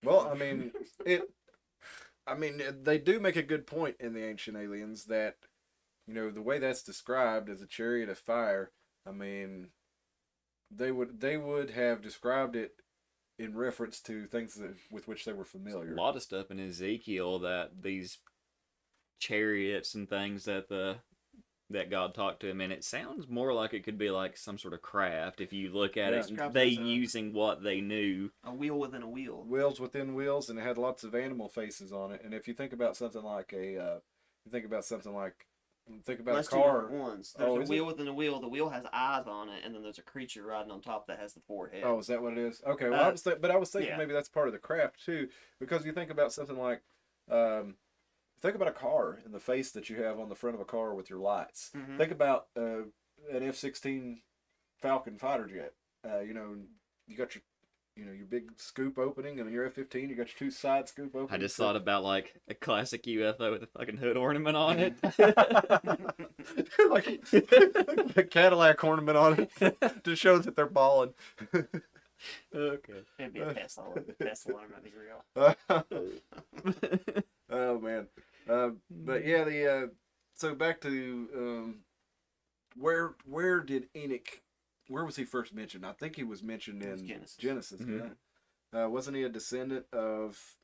Well, they do make a good point in the Ancient Aliens that, the way that's described as a chariot of fire. I mean, they would have described it in reference to things with which they were familiar. A lot of stuff in Ezekiel that these chariots and things that God talked to him, and it sounds more like it could be like some sort of craft if you look at it. Describes They it as a- using what they knew. a wheel within a wheel. Wheels within wheels, and it had lots of animal faces on it. And if you think about something like think about That's a two car. different ones. There's Oh, a is wheel within a wheel. The wheel has eyes on it, and then there's a creature riding on top that has the four heads. Oh, is that what it is? Okay. Well, I was thinking yeah. maybe that's part of the craft too, because you think about something like, think about a car and the face that you have on the front of a car with your lights. Mhm. Think about an F-16 Falcon fighter jet. You got your big scoop opening, and your F-15, you got your two side scoop openings. I just thought about like a classic UFO with a fucking hood ornament on it. like a Cadillac ornament on it to show that they're balling. Okay. It'd be a Tesla. Tesla might be real. Oh man, but yeah, so back to where did Enoch? Where was he first mentioned? I think he was mentioned It was in Genesis. Genesis. Mhm. Yeah. Wasn't he a descendant of?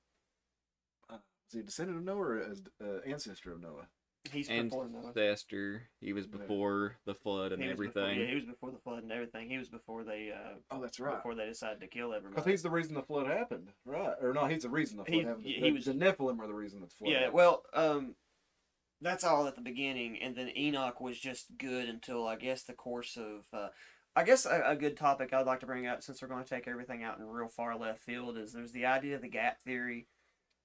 Was he a descendant of Noah or an ancestor of Noah? He's before Noah. Ancestor. He was before the flood and He was everything. Before, he was before the flood and everything. He was before they. Oh, that's right. Before they decided to kill everybody. Because he's the reason the flood happened, right? Or no, he's the reason the flood happened. he was the Nephilim are the reason the flood. Yeah, happened. well, that's all at the beginning, and then Enoch was just good until I guess the course of. I guess a good topic I'd like to bring up, since we're going to take everything out in real far left field, is there's the idea of the gap theory.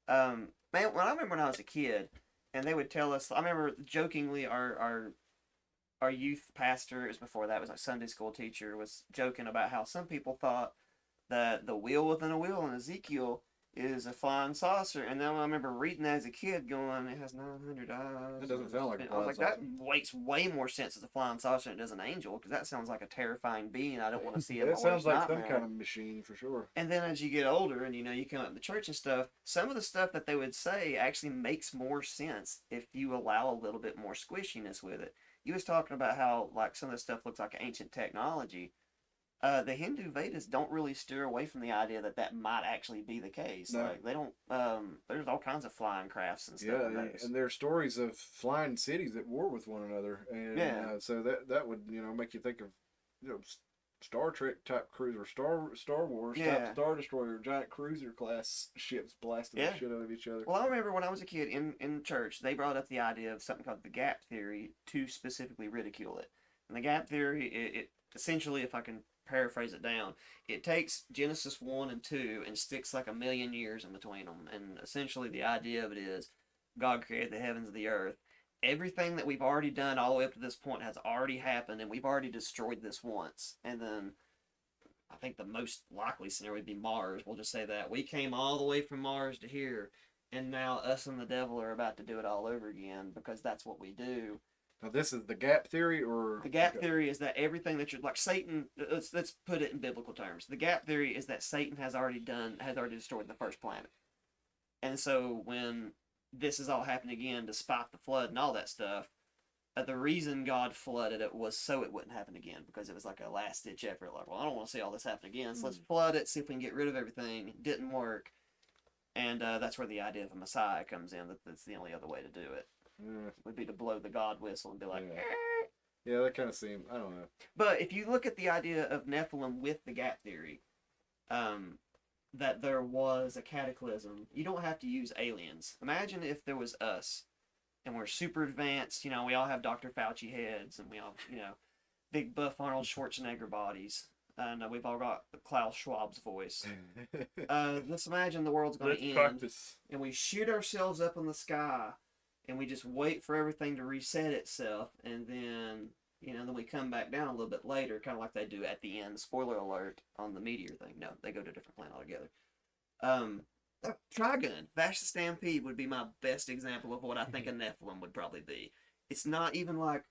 Man, I remember when I was a kid, and they would tell us. I remember jokingly our youth pastor, it was before that, was a Sunday school teacher, was joking about how some people thought that the wheel within a wheel in Ezekiel is a flying saucer, and then I remember reading that as a kid, going, "It has 900 eyes." That doesn't sound like a And I was like, flying that makes way more sense as a flying saucer than it does an angel, because that sounds like a terrifying being I don't want to see in my It sounds worst like some nightmare. kind of machine for sure. And then as you get older and you come up to church and stuff, some of the stuff that they would say actually makes more sense if you allow a little bit more squishiness with it. You was talking about how like some of the stuff looks like ancient technology. The Hindu Vedas don't really steer away from the idea that that might actually be the case. No. Like they don't. There's all kinds of flying crafts and stuff. Yeah, in those. and there are stories of flying cities at war with one another, and Yeah. so that would make you think of Star Trek type cruiser, Star Wars Yeah. type Star Destroyer, giant cruiser class ships blasting Yeah. the shit out of each other. Well, I remember when I was a kid in church, they brought up the idea of something called the gap theory to specifically ridicule it. And the gap theory, it essentially, if I can paraphrase it down, it takes Genesis 1 and 2 and sticks like 1,000,000 years in between them. And essentially, the idea of it is God created the heavens and the earth. Everything that we've already done all the way up to this point has already happened, and we've already destroyed this once. And then I think the most likely scenario would be Mars. We'll just say that. We came all the way from Mars to here, and now us and the devil are about to do it all over again because that's what we do. Now, this is the gap theory, or The gap theory is that everything that you're like Satan. Let's put it in biblical terms. The gap theory is that Satan has already destroyed the first planet, and so when this is all happening again, despite the flood and all that stuff, the reason God flooded it was so it wouldn't happen again, because it was like a last ditch effort. Like, well, I don't want to see all this happen again, so let's flood it, see if we can get rid of everything. It didn't work, and that's where the idea of a Messiah comes in. That's the only other way to do it. Would be to blow the God whistle and be like, Yeah. Yeah, that kind of seemed, I don't know. But if you look at the idea of Nephilim with the gap theory, that there was a cataclysm, you don't have to use aliens. Imagine if there was us, and we're super advanced, we all have Dr. Fauci heads, and we all, big buff Arnold Schwarzenegger bodies, and we've all got Klaus Schwab's voice. Let's imagine the world's going to end, practice. and we shoot ourselves up in the sky, and we just wait for everything to reset itself, and then then we come back down a little bit later, kind of like they do at the end. Spoiler alert on the meteor thing. No, they go to a different planet altogether. Trigun, Vash the Stampede would be my best example of what I think a Nephilim would probably be. It's not even like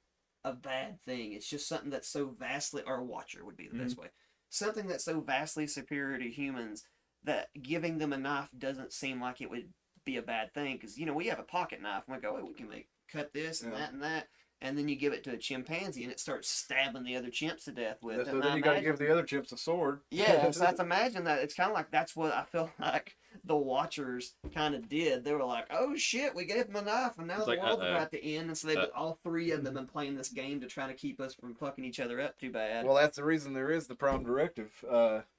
a bad thing. It's just something that's so vastly, or a Watcher would be the best way. Something that's so vastly superior to humans that giving them a knife doesn't seem like it would be a bad thing, because we have a pocket knife and we go, we can cut this and that and that, and then you give it to a chimpanzee and it starts stabbing the other chimps to death with it. So then you got to give the other chimps a sword. Yeah, so let's imagine that. It's kind of like that's what I feel like the Watchers kind of did. They were like, oh shit, we gave them a knife and now It's the like, world's about to end, and so all three of them have been playing this game to try to keep us from fucking each other up too bad. Well, that's the reason there is the Prime Directive,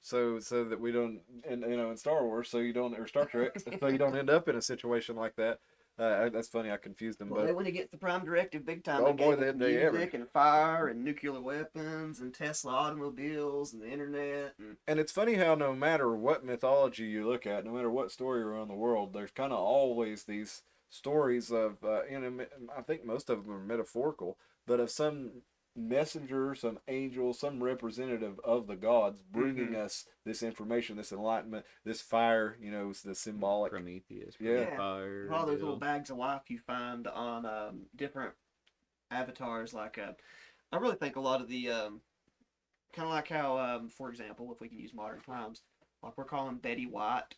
so that we don't, in Star Wars, or Star Trek, so you don't end up in a situation like that. That's funny. I confused them. Well, but when it gets the Prime Directive big time, oh they boy, gave they ever. music and fire and nuclear weapons and Tesla automobiles and the internet. And it's funny how no matter what mythology you look at, no matter what story around the world, there's kind of always these stories of, I think most of them are metaphorical, but of some messenger, some angel, some representative of the gods bringing us this information, this enlightenment, this fire, the symbolic. Prometheus, Yeah. fire, All those little Bill. bags of life you find on different avatars. Like, I really think a lot of the, kind of like how, for example, if we can use modern times, like we're calling Betty White,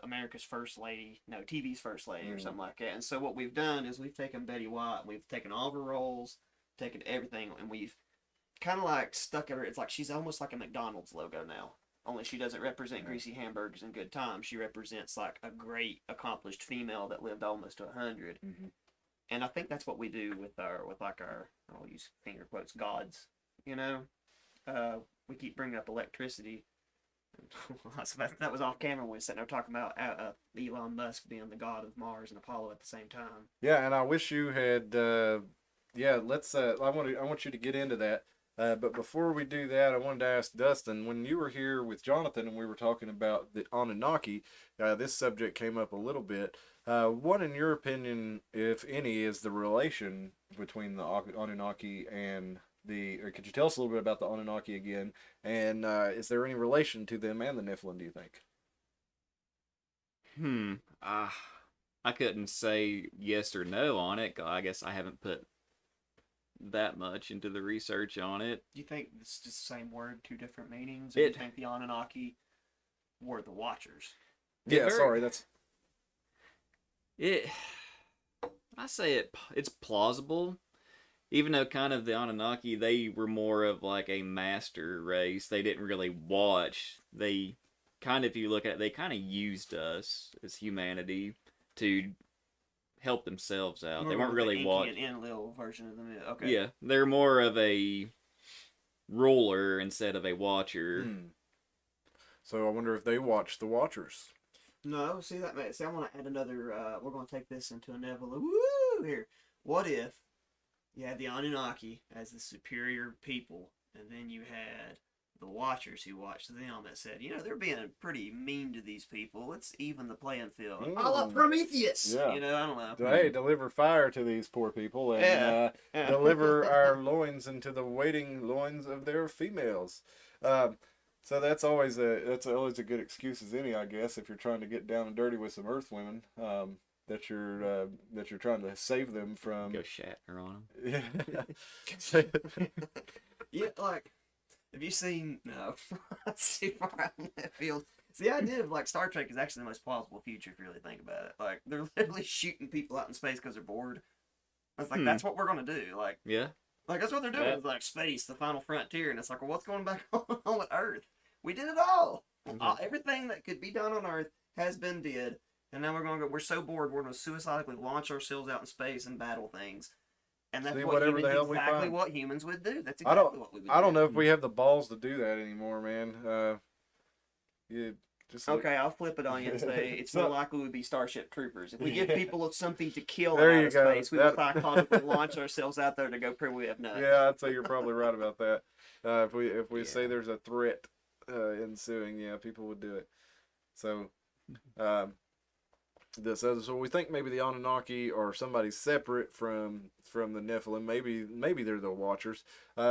America's First Lady, no, TV's First Lady or something like that. And so what we've done is we've taken Betty White, we've taken all of her roles, taken everything, and we've kind of like stuck her. It's like she's almost like a McDonald's logo now. Only she doesn't represent greasy hamburgers and good times. She represents like a great, accomplished female that lived almost to 100. And I think that's what we do with our, I'll use finger quotes, gods. We keep bringing up electricity. So that was off camera when we were sitting there talking about Elon Musk being the god of Mars and Apollo at the same time. Yeah, and I wish you had. Let's. I want you to get into that. But before we do that, I wanted to ask Dustin, when you were here with Jonathan and we were talking about the Anunnaki, this subject came up a little bit. What, in your opinion, if any, is the relation between the Anunnaki and or could you tell us a little bit about the Anunnaki again? And is there any relation to them and the Nephilim, do you think? I couldn't say yes or no on it. I guess I haven't put that much into the research on it. Do you think it's just the same word, two different meanings? Or do you think the Anunnaki were the Watchers? Yeah, sorry, that's... I say it's plausible. even though kind of the Anunnaki, they were more of like a master race. They didn't really watch. They kind of, if you look at it, they kind of used us as humanity to help themselves out. They weren't really watching. The Enlil version of the myth. Okay. Yeah, they're more of a ruler instead of a watcher. So I wonder if they watch the Watchers. No, see that? See, I want to add another. We're going to take this into a Nephilim. Woo! Here, what if you had the Anunnaki as the superior people, and then you had the Watchers who watched them that said, they're being pretty mean to these people. Let's even the playing field. A la Prometheus. Yeah. I don't know. Hey, deliver fire to these poor people and deliver our loins into the waiting loins of their females. So that's always a good excuse as any, I guess, if you're trying to get down and dirty with some Earth women. That you're trying to save them from. Go Shatner on them. Yeah. Yeah, like, have you seen? No, that's too far out in that field. It's the idea of like Star Trek is actually the most plausible future if you really think about it. Like they're literally shooting people out in space because they're bored. It's like that's what we're gonna do. Like Yeah. Like that's what they're doing. It's like space, the final frontier, and it's like, well, what's going back on with Earth? We did it all. Everything that could be done on Earth has been did, and now we're so bored we're gonna suicidally launch ourselves out in space and battle things. And that's exactly what humans would do. That's exactly what we would do. I don't know if we have the balls to do that anymore, man. Okay, I'll flip it on you and say it's more likely we would be Starship Troopers. If we give people something to kill in outer space, we will psychotically launch ourselves out there to go prove we have nuts. Yeah, I'd say you're probably right about that. If we say there's a threat ensuing, yeah, people would do it. So, so we think maybe the Anunnaki or somebody separate from the Nephilim. Maybe they're the Watchers.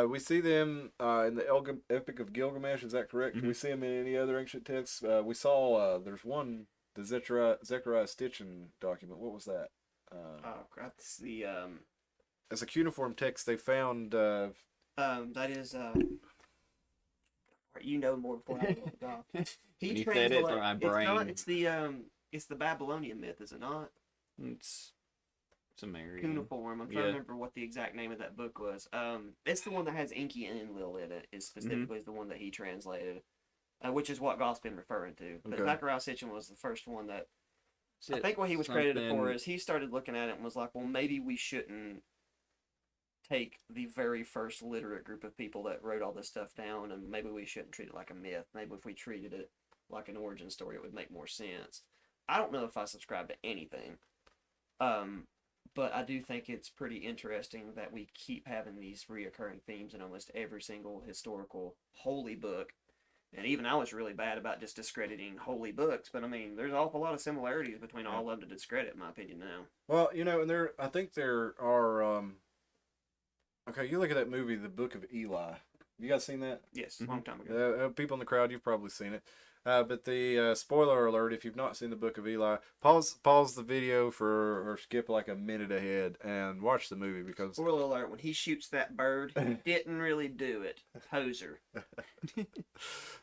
We see them in the Epic of Gilgamesh. Is that correct? Mm-hmm. We see them in any other ancient texts. We saw there's one, the Zechariah Stitchin document. What was that? That's the as a cuneiform text they found. That is more before I looked off. He said it from my brain. It's the Babylonian myth, is it not? It's Sumerian. Cuneiform. I'm trying to remember what the exact name of that book was. It's the one that has Enki and Enlil in it. Is specifically the one that he translated, which is what Goth's been referring to. But Zechariah Sitchin was the first one that. I think what he was credited for is he started looking at it and was like, well, maybe we shouldn't take the very first literate group of people that wrote all this stuff down, and maybe we shouldn't treat it like a myth. Maybe if we treated it like an origin story, it would make more sense. I don't know if I subscribe to anything, but I do think it's pretty interesting that we keep having these reoccurring themes in almost every single historical holy book. And even I was really bad about just discrediting holy books, but I mean, there's an awful lot of similarities between all of them to discredit, in my opinion, now. Well, and I think there are. Okay, you look at that movie, The Book of Eli. You guys seen that? Yes, a long time ago. People in the crowd, you've probably seen it. But the spoiler alert, if you've not seen The Book of Eli, pause the video or skip like a minute ahead and watch the movie because... Spoiler alert, when he shoots that bird, he didn't really do it. Poser.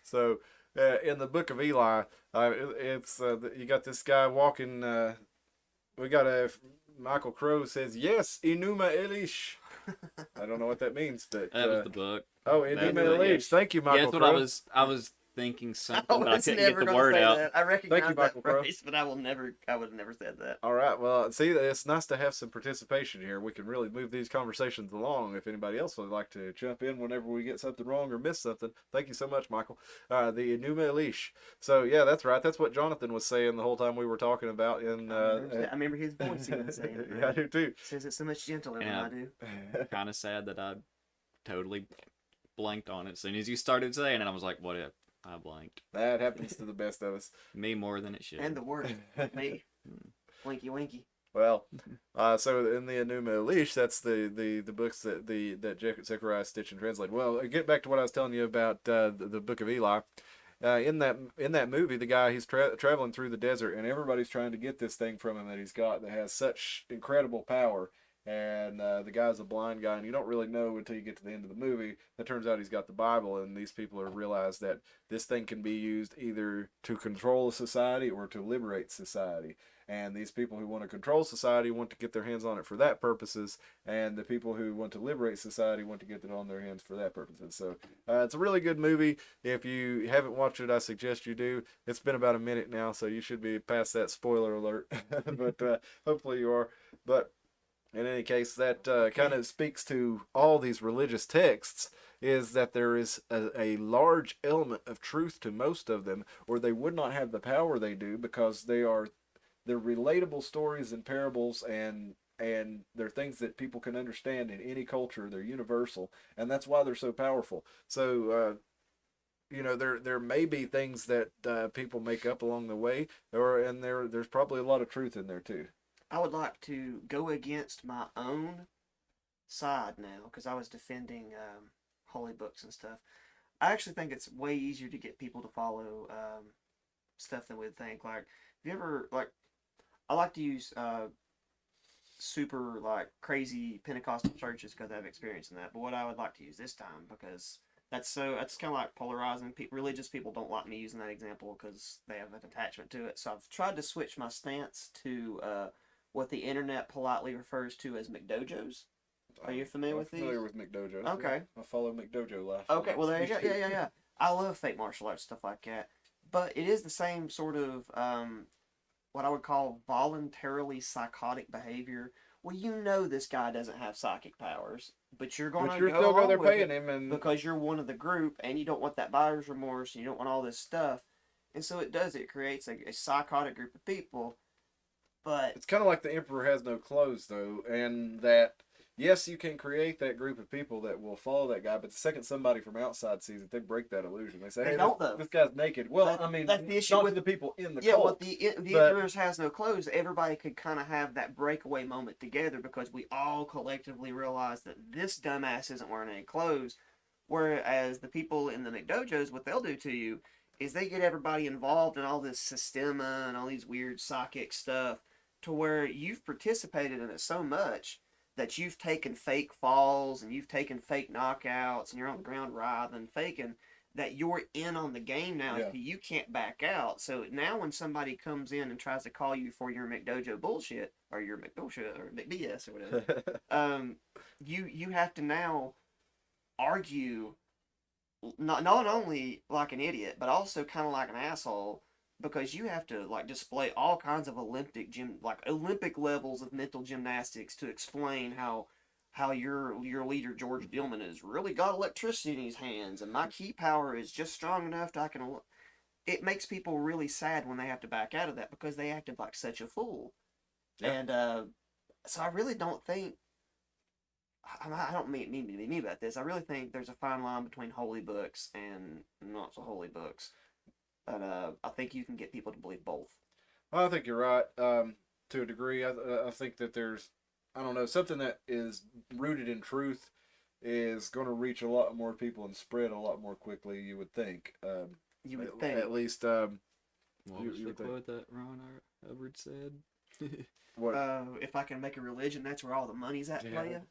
So, in The Book of Eli, it's you got this guy walking... we got Michael Crow says, yes, Enuma Elish. I don't know what that means, but... That was the book. Oh, Enuma Elish. Thank you, Michael Crow. Yeah, that's what I was thinking something, but I couldn't get the word out. That. I recognize that phrase, but I would have never said that. All right, well, see, it's nice to have some participation here. We can really move these conversations along. If anybody else would like to jump in whenever we get something wrong or miss something, thank you so much, Michael. The Enuma Elish. So, yeah, that's right. That's what Jonathan was saying the whole time we were talking about. I remember his voice even saying it. Yeah, I do too. Says it so much gentler than I do. Kind of sad that I totally blanked on it. As soon as you started saying it, I was like, what if? I blanked. That happens to the best of us. Me more than it should. And the worst. Me. Winky winky. Well, so in the Enuma Elish, that's the books that Zechariah Stitchin translated. Well, get back to what I was telling you about the Book of Eli. In that movie, the guy he's traveling through the desert, and everybody's trying to get this thing from him that he's got that has such incredible power. and the guy's a blind guy, and you don't really know until you get to the end of the movie. It turns out he's got the Bible, and these people are realized that this thing can be used either to control a society or to liberate society. And these people who want to control society want to get their hands on it for that purposes, and the people who want to liberate society want to get it on their hands for that purposes. So it's a really good movie. If you haven't watched it, I suggest you do. It's been about a minute now, so you should be past that spoiler alert, but hopefully you are. But in any case, that kind of speaks to all these religious texts, is that there is a large element of truth to most of them, or they would not have the power they do, because they're relatable stories and parables, and they're things that people can understand in any culture. They're universal, and that's why they're so powerful. So there may be things that people make up along the way, and there's probably a lot of truth in there too. I would like to go against my own side now, because I was defending holy books and stuff. I actually think it's way easier to get people to follow stuff than we'd think. Like, have you ever, like, I like to use super, like, crazy Pentecostal churches because I have experience in that. But what I would like to use this time, because that's kind of like polarizing. Religious people don't like me using that example because they have an attachment to it. So I've tried to switch my stance to what the internet politely refers to as McDojos. Are you familiar with these? I'm familiar with McDojo. Okay. I follow McDojo life. Okay, well there you go. Yeah. I love fake martial arts, stuff like that. But it is the same sort of what I would call voluntarily psychotic behavior. Well, you know this guy doesn't have psychic powers, but you're going to go still along there with paying it him, and because you're one of the group, and you don't want that buyer's remorse, and you don't want all this stuff. And so it creates a psychotic group of people. But it's kind of like the emperor has no clothes, though, and that, yes, you can create that group of people that will follow that guy, but the second somebody from outside sees it, they break that illusion. They say, They hey, don't, though. this guy's naked. Well, I mean, that's the issue not with to the people in the yeah, cult. well, the emperor has no clothes. Everybody could kind of have that breakaway moment together because we all collectively realize that this dumbass isn't wearing any clothes. Whereas the people in the McDojos, what they'll do to you is they get everybody involved in all this systema and all these weird psychic stuff, to where you've participated in it so much that you've taken fake falls and you've taken fake knockouts and you're on the ground writhing, faking, that you're in on the game now. Yeah. You can't back out. So now when somebody comes in and tries to call you for your McDojo bullshit, or your McBullshit, or McBS, or whatever, you have to now argue not only like an idiot, but also kind of like an asshole, because you have to like display all kinds of Olympic levels of mental gymnastics to explain how your leader George Dillman has really got electricity in his hands, and my key power is just strong enough that I can. It makes people really sad when they have to back out of that because they acted like such a fool. Yeah. And so I really don't think. I don't mean to be mean about this. I really think there's a fine line between holy books and not so holy books. But I think you can get people to believe both. Well, I think you're right to a degree. I think that there's, I don't know, something that is rooted in truth is going to reach a lot more people and spread a lot more quickly, you would think. You would think. At least. What was the quote that Ron Hubbard said? What? If I can make a religion, that's where all the money's at, playa.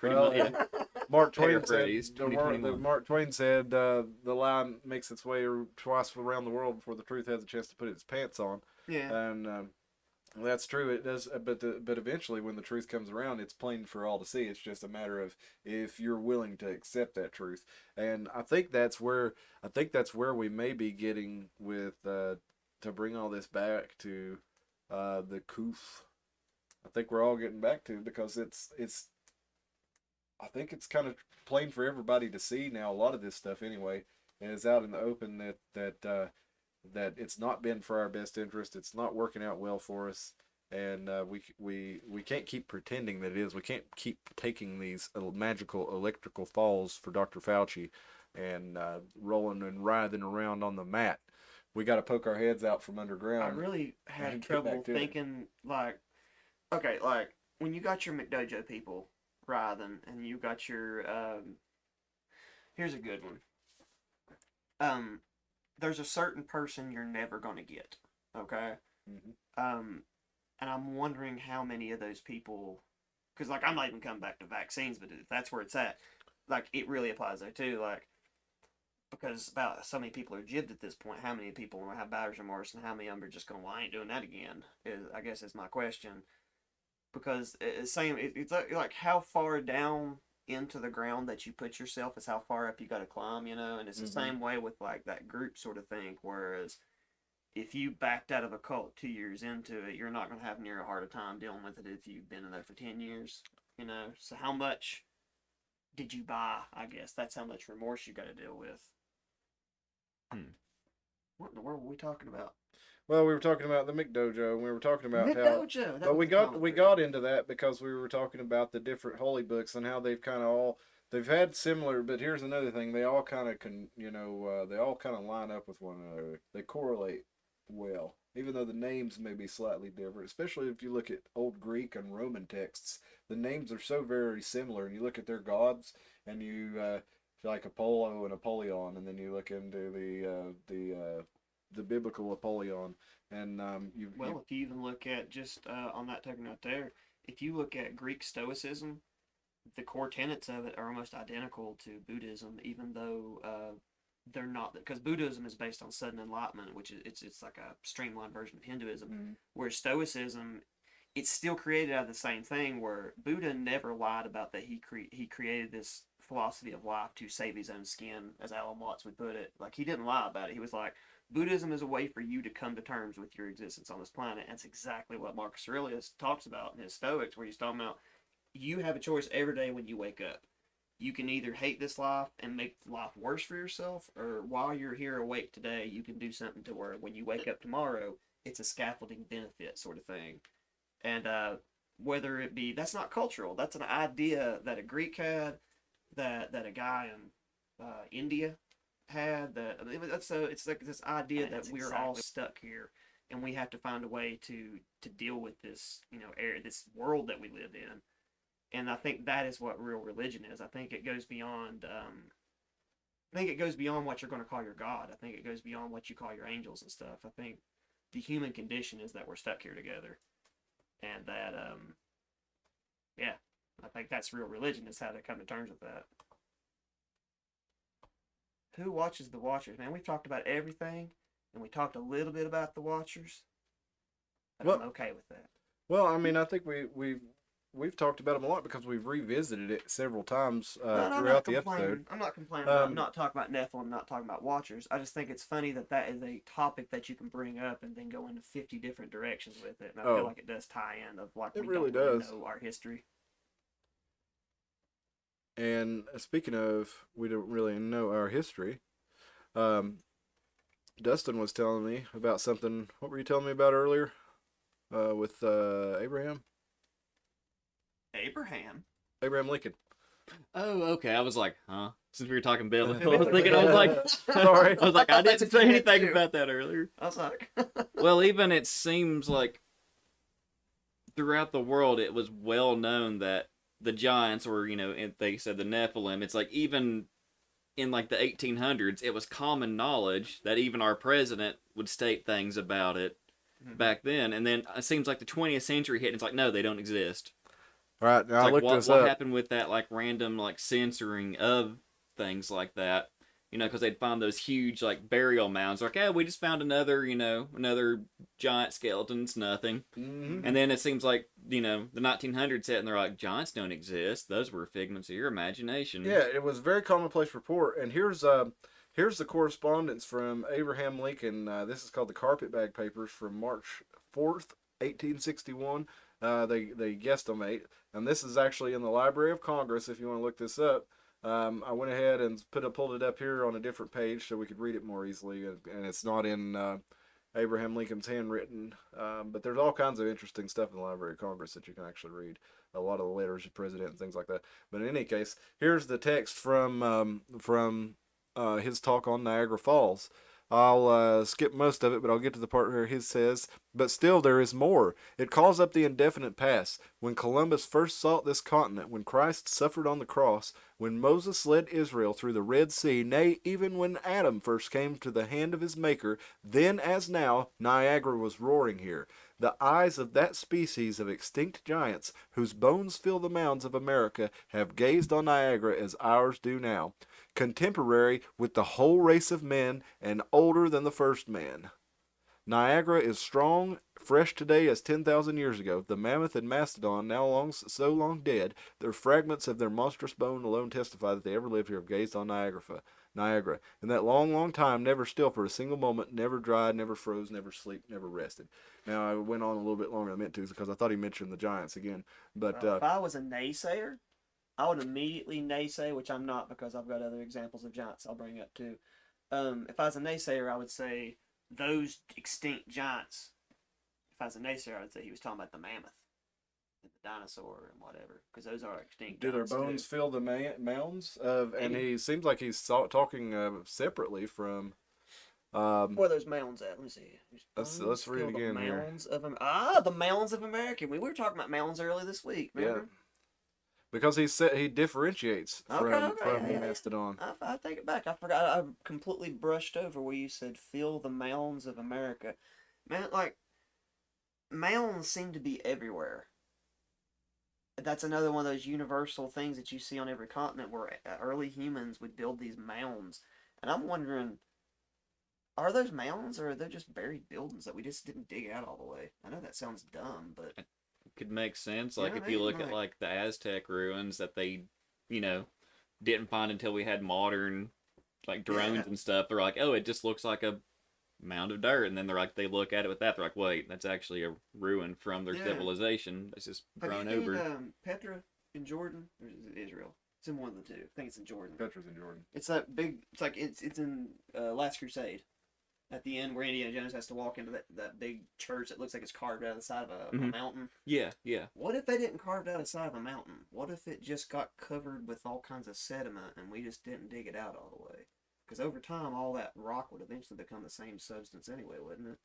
Well, yeah. Mark Twain said, Paraphrased, 2021. Mark Twain said the lie makes its way twice around the world before the truth has a chance to put its pants on. Yeah. And that's true. It does, but eventually, when the truth comes around, it's plain for all to see. It's just a matter of if you're willing to accept that truth. And I think that's where we may be getting with to bring all this back to the Kuf. I think we're all getting back to, because it's. I think it's kind of plain for everybody to see now. A lot of this stuff, anyway, is out in the open that it's not been for our best interest. It's not working out well for us, and we can't keep pretending that it is. We can't keep taking these magical electrical falls for Dr. Fauci and rolling and writhing around on the mat. We got to poke our heads out from underground. I really had trouble thinking, like, okay, like when you got your McDojo people writhing, and you got your here's a good one. There's a certain person you're never gonna get, okay? Mm-hmm. And I'm wondering how many of those people because like I'm not even coming back to vaccines, but if that's where it's at, like it really applies there too. Like because about so many people are jibbed at this point. How many people will have buyer's remorse, and how many of them are just going, "Well, I ain't doing that again." I guess is my question. Because it's same, it's like how far down into the ground that you put yourself is how far up you got to climb, you know. And it's the same way with like that group sort of thing. Whereas if you backed out of a cult 2 years into it, you're not going to have near a harder time dealing with it if you've been in there for 10 years, you know. So how much did you buy? I guess that's how much remorse you got to deal with. What in the world were we talking about? Well, we were talking about the McDojo, and we were talking about McDojo. But we got into that because we were talking about the different holy books and how they've kind of all they've had similar. But here's another thing: they all kind of they all kind of line up with one another. They correlate well, even though the names may be slightly different. Especially if you look at old Greek and Roman texts, the names are so very similar. And you look at their gods, and you like Apollo and Apollyon, and then you look into the biblical Apollyon, and if you even look at just on that token right there, if you look at Greek Stoicism, the core tenets of it are almost identical to Buddhism, even though they're not, because Buddhism is based on sudden enlightenment, which is it's like a streamlined version of Hinduism, whereas Stoicism, it's still created out of the same thing. Where Buddha never lied about that he created this philosophy of life to save his own skin, as Alan Watts would put it. Like he didn't lie about it. He was like, Buddhism is a way for you to come to terms with your existence on this planet. And that's exactly what Marcus Aurelius talks about in his Stoics, where he's talking about you have a choice every day when you wake up. You can either hate this life and make life worse for yourself, or while you're here awake today, you can do something to where when you wake up tomorrow, it's a scaffolding benefit sort of thing. And whether it be, that's not cultural. That's an idea that a Greek had, that a guy in India had. It's like this idea that we're all stuck here, and we have to find a way to deal with this, this world that we live in. And I think that is what real religion is. I think it goes beyond. I think it goes beyond what you're going to call your God. I think it goes beyond what you call your angels and stuff. I think the human condition is that we're stuck here together, and that I think that's real religion, is how they come to terms with that. Who watches the Watchers? Man, we've talked about everything, and we talked a little bit about the Watchers. But I'm okay with that. Well, I mean, I think we've talked about them a lot because we've revisited it several times throughout the episode. I'm not complaining about not talking about Nephilim, not talking about Watchers. I just think it's funny that is a topic that you can bring up and then go into 50 different directions with it. And I feel like it does tie in of like we really don't really know our history. And speaking of, we don't really know our history. Dustin was telling me about something. What were you telling me about earlier? With Abraham? Abraham Lincoln. Oh, okay. I was like, huh? Since we were talking biblical, I was thinking, sorry. I was like, I didn't say anything about that earlier. I was like, well, even it seems like throughout the world, it was well known that the giants, or they said the Nephilim. It's like even in like the 1800s, it was common knowledge that even our president would state things about it back then. And then it seems like the 20th century hit, and it's like, no, they don't exist. All right, now I looked this up. What happened with that, like, random, like, censoring of things like that? Because they'd find those huge, like, burial mounds. Like, we just found another giant skeleton. It's nothing. Mm-hmm. And then it seems like, the 1900s hit, and they're like, giants don't exist. Those were figments of your imagination. Yeah, it was a very commonplace report. And here's the correspondence from Abraham Lincoln. This is called the Carpetbag Papers from March 4th, 1861. They guesstimate, and this is actually in the Library of Congress. If you want to look this up, I went ahead and pulled it up here on a different page so we could read it more easily, and it's not in Abraham Lincoln's handwritten, but there's all kinds of interesting stuff in the Library of Congress that you can actually read. A lot of the letters to the president and things like that. But in any case, here's the text from his talk on Niagara Falls. I'll skip most of it, but I'll get to the part where he says, "But still there is more. It calls up the indefinite past. When Columbus first sought this continent, when Christ suffered on the cross, when Moses led Israel through the Red Sea, nay, even when Adam first came to the hand of his Maker, then as now, Niagara was roaring here. The eyes of that species of extinct giants, whose bones fill the mounds of America, have gazed on Niagara as ours do now, contemporary with the whole race of men, and older than the first man. Niagara is strong, fresh today as 10,000 years ago. The mammoth and mastodon, so long dead, their fragments of their monstrous bone alone testify that they ever lived here, have gazed on Niagara. In that long, long time, never still for a single moment, never dried, never froze, never slept, never rested. Now, I went on a little bit longer than I meant to because I thought he mentioned the giants again. But Well, if I was a naysayer, I would immediately naysay, which I'm not because I've got other examples of giants I'll bring up too. If I was a naysayer, I would say those extinct giants. If I was a naysayer, I would say he was talking about the mammoth and the dinosaur and whatever, because those are extinct. do their giants bones too. fill the mounds? And he seems like he's talking separately from. Where are those mounds at? Let me see. Let's read it again here. Mounds of the mounds of America. We were talking about mounds earlier this week. Remember? Yeah. Because he differentiates from yeah. Mastodon. I take it back. I forgot. I completely brushed over where you said "fill the mounds of America." Man, like mounds seem to be everywhere. That's another one of those universal things that you see on every continent, where early humans would build these mounds, and I'm wondering, are those mounds or are they just buried buildings that we just didn't dig out all the way? I know that sounds dumb, but Could make sense. You Like know if what I you mean? look at like the Aztec ruins that they, didn't find until we had modern like drones Yeah. and stuff. They're like, oh, it just looks like a mound of dirt, and then they look at it with that. They're like, wait, that's actually a ruin from their Yeah. civilization. It's just have grown you seen over. Petra in Jordan, or is it Israel? It's in one of the two. I think it's in Jordan. Petra's in Jordan. It's that big. It's like it's in Last Crusade. At the end, where Indiana Jones has to walk into that big church that looks like it's carved out of the side of a Mhm. mountain. Yeah, yeah. What if they didn't carve it out of the side of a mountain? What if it just got covered with all kinds of sediment and we just didn't dig it out all the way? Because over time, all that rock would eventually become the same substance anyway, wouldn't it?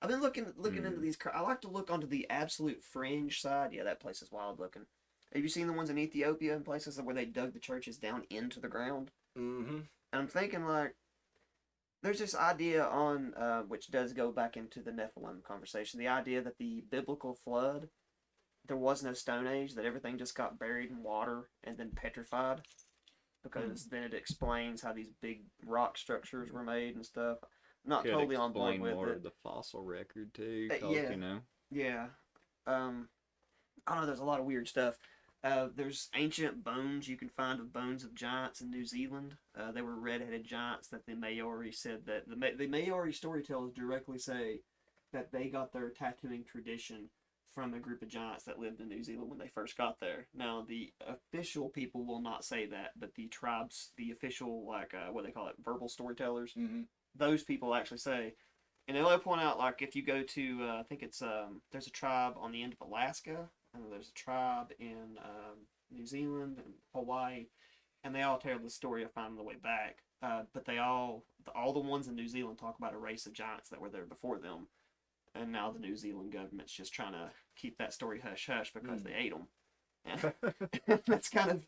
I've been looking into these. I like to look onto the absolute fringe side. Yeah, that place is wild looking. Have you seen the ones in Ethiopia and places where they dug the churches down into the ground? Mm-hmm. And I'm thinking like, there's this idea on which does go back into the Nephilim conversation. The idea that the biblical flood, there was no Stone Age, that everything just got buried in water and then petrified, because then it explains how these big rock structures were made and stuff. Not Could totally on board explain with more it. of the fossil record too. Yeah. Yeah. I don't know, there's a lot of weird stuff. There's ancient bones you can find of bones of giants in New Zealand. They were red-headed giants that the Maori said that the Maori storytellers directly say that they got their tattooing tradition from a group of giants that lived in New Zealand when they first got there. Now, the official people will not say that, but the tribes, the official, like, what they call it, verbal storytellers, Mm-hmm. those people actually say. And they'll point out, like, if you go to, I think it's, there's a tribe on the end of Alaska, and there's a tribe in New Zealand and Hawaii, and they all tell the story of finding the way back. But they all the ones in New Zealand talk about a race of giants that were there before them, and now the New Zealand government's just trying to keep that story hush hush because they ate them. And that's kind of.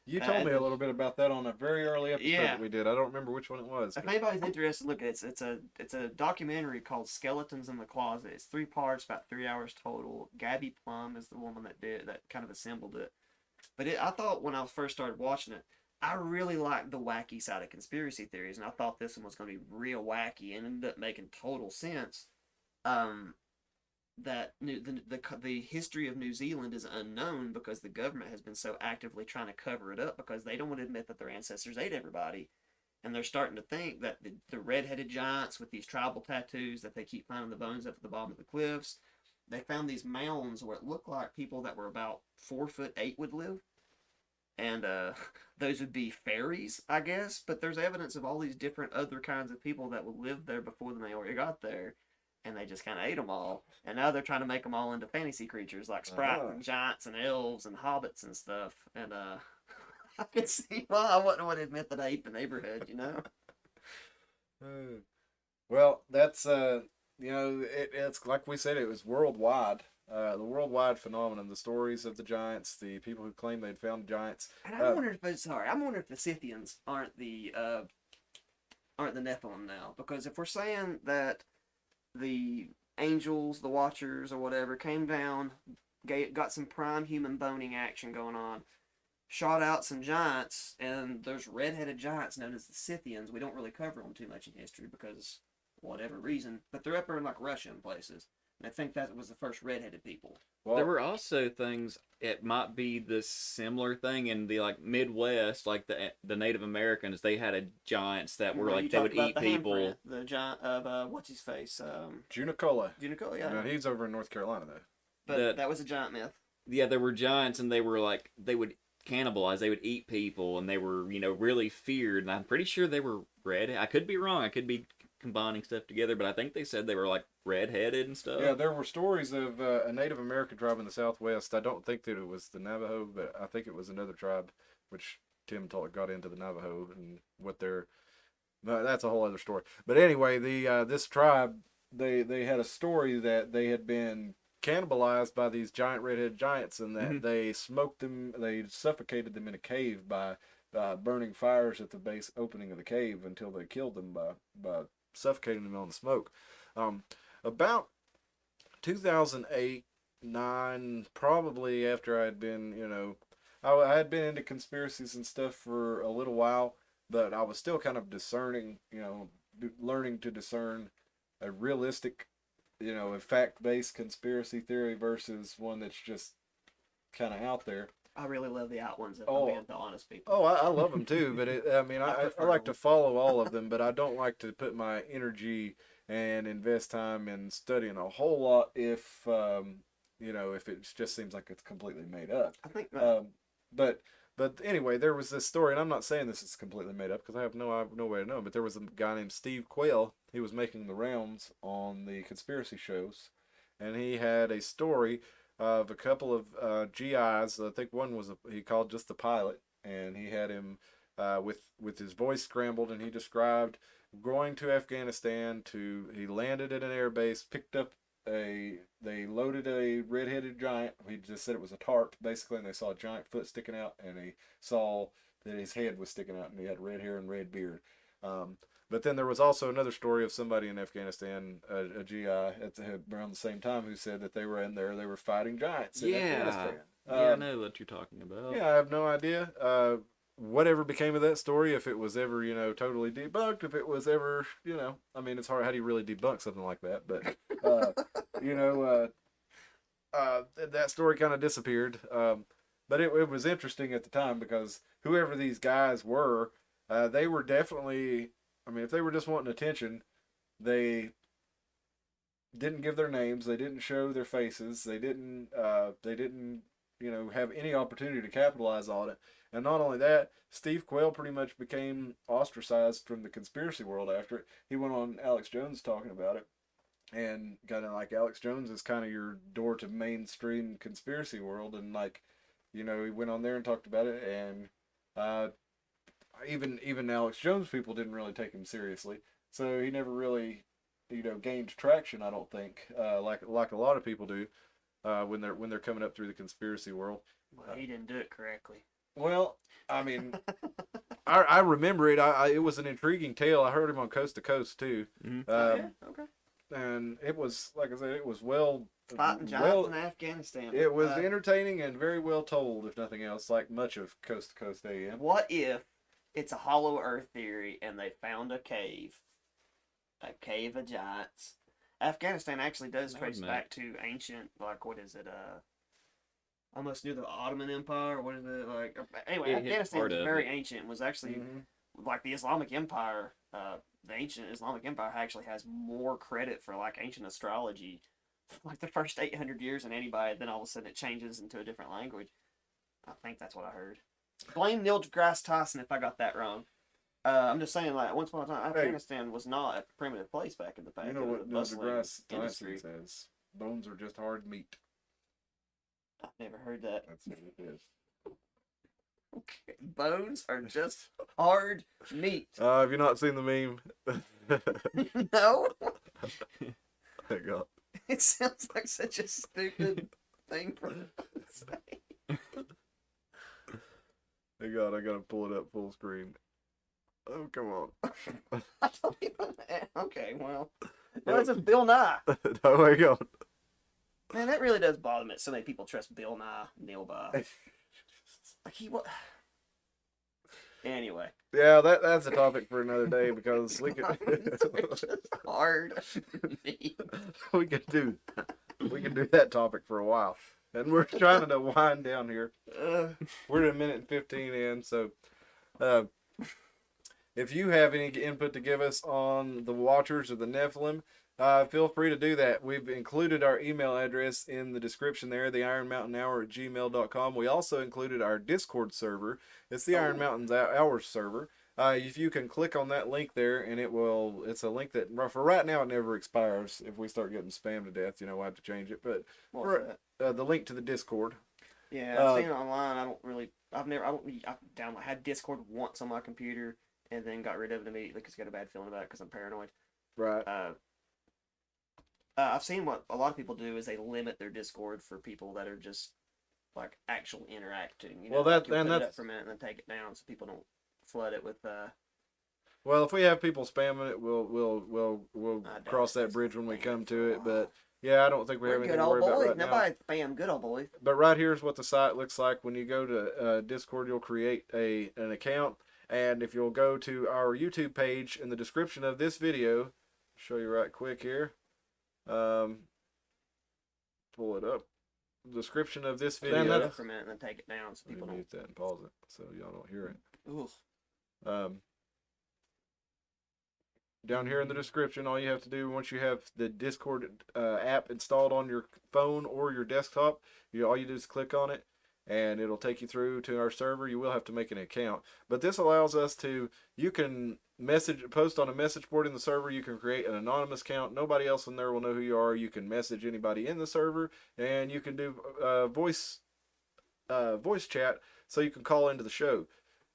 You told me a little bit about that on a very early episode Yeah. that we did. I don't remember which one it was. If anybody's interested, look at it. It's a documentary called Skeletons in the Closet. It's 3 parts, about 3 hours total. Gabby Plum is the woman that kind of assembled it. But I thought when I first started watching it, I really liked the wacky side of conspiracy theories, and I thought this one was going to be real wacky, and ended up making total sense. That the history of New Zealand is unknown because the government has been so actively trying to cover it up because they don't want to admit that their ancestors ate everybody. And they're starting to think that the red-headed giants with these tribal tattoos that they keep finding the bones up at the bottom of the cliffs, they found these mounds where it looked like people that were about 4'8" would live. And those would be fairies, I guess. But there's evidence of all these different other kinds of people that would live there before the Maori got there. And they just kind of ate them all. And now they're trying to make them all into fantasy creatures like Sprite and giants and elves and hobbits and stuff. And I could see why I wouldn't want to admit that I ate the neighborhood, you know? Well, that's it's like we said, it was worldwide. The worldwide phenomenon, the stories of the giants, the people who claim they'd found giants. And I'm wondering if the Scythians aren't the Nephilim now, because if we're saying that the angels, the Watchers or whatever, came down, got some prime human boning action going on, shot out some giants, and there's red-headed giants known as the Scythians. We don't really cover them too much in history because whatever reason, but they're up there in like Russia and places. And I think that was the first red-headed people. Well, There were also things. It might be the similar thing in the like Midwest, like the Native Americans. They had giants that were like they would eat people. The giant of what's his face? Junicola. Junicola, yeah. No, he's over in North Carolina though. But that was a giant myth. Yeah, there were giants, and they were like they would cannibalize. They would eat people, and they were really feared. And I'm pretty sure they were red. I could be wrong. I could be combining stuff together, but I think they said they were like red-headed and stuff. Yeah, there were stories of a Native American tribe in the Southwest. I don't think that it was the Navajo, but I think it was another tribe, which Tim got into the Navajo and what their. But that's a whole other story. But anyway, this tribe they had a story that they had been cannibalized by these giant red-headed giants, and that they smoked them, they suffocated them in a cave by burning fires at the base opening of the cave until they killed them by suffocating them on the smoke. About 2008, 9, probably after I had been, I had been into conspiracies and stuff for a little while, but I was still kind of discerning, learning to discern a realistic, a fact-based conspiracy theory versus one that's just kind of out there. I really love the out ones, if I'm being the honest people. Oh, I love them too, but I like to follow all of them, but I don't like to put my energy and invest time in studying a whole lot if it just seems like it's completely made up. I think but anyway, there was this story, and I'm not saying this is completely made up because I have no way to know, but there was a guy named Steve Quayle. He was making the rounds on the conspiracy shows, and he had a story of a couple of GIs. I think one was he called just the pilot, and he had him with his voice scrambled, and he described going to Afghanistan. He landed at an air base, picked up they loaded a red-headed giant. He just said it was a tarp basically, and they saw a giant foot sticking out, and he saw that his head was sticking out, and he had red hair and red beard. But then there was also another story of somebody in Afghanistan, a GI around the same time, who said that they were in there, they were fighting giants in Afghanistan. I know what you're talking about. Yeah, I have no idea. Whatever became of that story, if it was ever, totally debunked, if it was ever, it's hard. How do you really debunk something like that? But, that story kind of disappeared. But it was interesting at the time because whoever these guys were, they were definitely, if they were just wanting attention, they didn't give their names, they didn't show their faces, they didn't have any opportunity to capitalize on it. And not only that, Steve Quayle pretty much became ostracized from the conspiracy world after it. He went on Alex Jones talking about it, and kind of like Alex Jones is kind of your door to mainstream conspiracy world, and he went on there and talked about it, and even Alex Jones people didn't really take him seriously, so he never really gained traction, I don't think, like a lot of people do when they're coming up through the conspiracy world. Well, he didn't do it correctly. Well, I remember it. It was an intriguing tale. I heard him on Coast to Coast too. Mm-hmm. Okay. And it was, like I said, it was well fighting giants in Afghanistan. It was entertaining and very well told, if nothing else, like much of Coast to Coast AM. What if it's a hollow earth theory and they found a cave of giants? Afghanistan actually does trace back to ancient, what is it, almost near the Ottoman Empire, or what is it, anyway, Afghanistan is very ancient, was actually, like the Islamic Empire, the ancient Islamic Empire actually has more credit for, ancient astrology, the first 800 years than anybody, then all of a sudden it changes into a different language. I think that's what I heard. Blame Neil deGrasse Tyson if I got that wrong. I'm just saying, once upon a time, Afghanistan was not a primitive place back in the past. You know what Neil deGrasse Tyson says? Bones are just hard meat. I've never heard that. That's what it is. Okay. Bones are just hard meat. Have you not seen the meme? No. Thank God. It sounds like such a stupid thing for them to say. Thank God, I gotta pull it up full screen. Oh, come on. I don't even... Okay, well, No, it's just Bill Nye. Oh my God. Man, that really does bother me that so many people trust Bill Nye nearby. Like he what? Anyway. Yeah, that's a topic for another day because we could. It's just hard. we could do that topic for a while, and we're trying to wind down here. We're at 1:15 in, so if you have any input to give us on the Watchers or the Nephilim, feel free to do that. We've included our email address in the description there, the Iron Mountain Hour at gmail.com. We also included our Discord server. It's the Iron Mountains Hour server. If you can click on that link there, and it's a link that for right now it never expires. If we start getting spammed to death, we'll have to change it. But the link to the Discord. Yeah, I've seen it online. I've had Discord once on my computer and then got rid of it immediately because I got a bad feeling about it because I'm paranoid. Right. I've seen what a lot of people do is they limit their Discord for people that are just like actual interacting. Well, like that's put it up for a minute and then take it down so people don't flood it with. Well, if we have people spamming it, we'll cross that bridge when we come to it. But yeah, I don't think we have anything to worry about right now. Nobody spam good old boys. But right here's what the site looks like. When you go to Discord, you'll create an account, and if you'll go to our YouTube page in the description of this video, I'll show you right quick here. Pull it up. Description of this video. Stand up for a minute and then take it down so people don't mute that and pause it so y'all don't hear it. Oof. Down here in the description, all you have to do once you have the Discord app installed on your phone or your desktop, all you do is click on it, and it'll take you through to our server. You will have to make an account, but this allows us to. You can post on a message board in the server. You can create an anonymous account. Nobody else in there will know who you are. You can message anybody in the server, and you can do voice chat, so you can call into the show.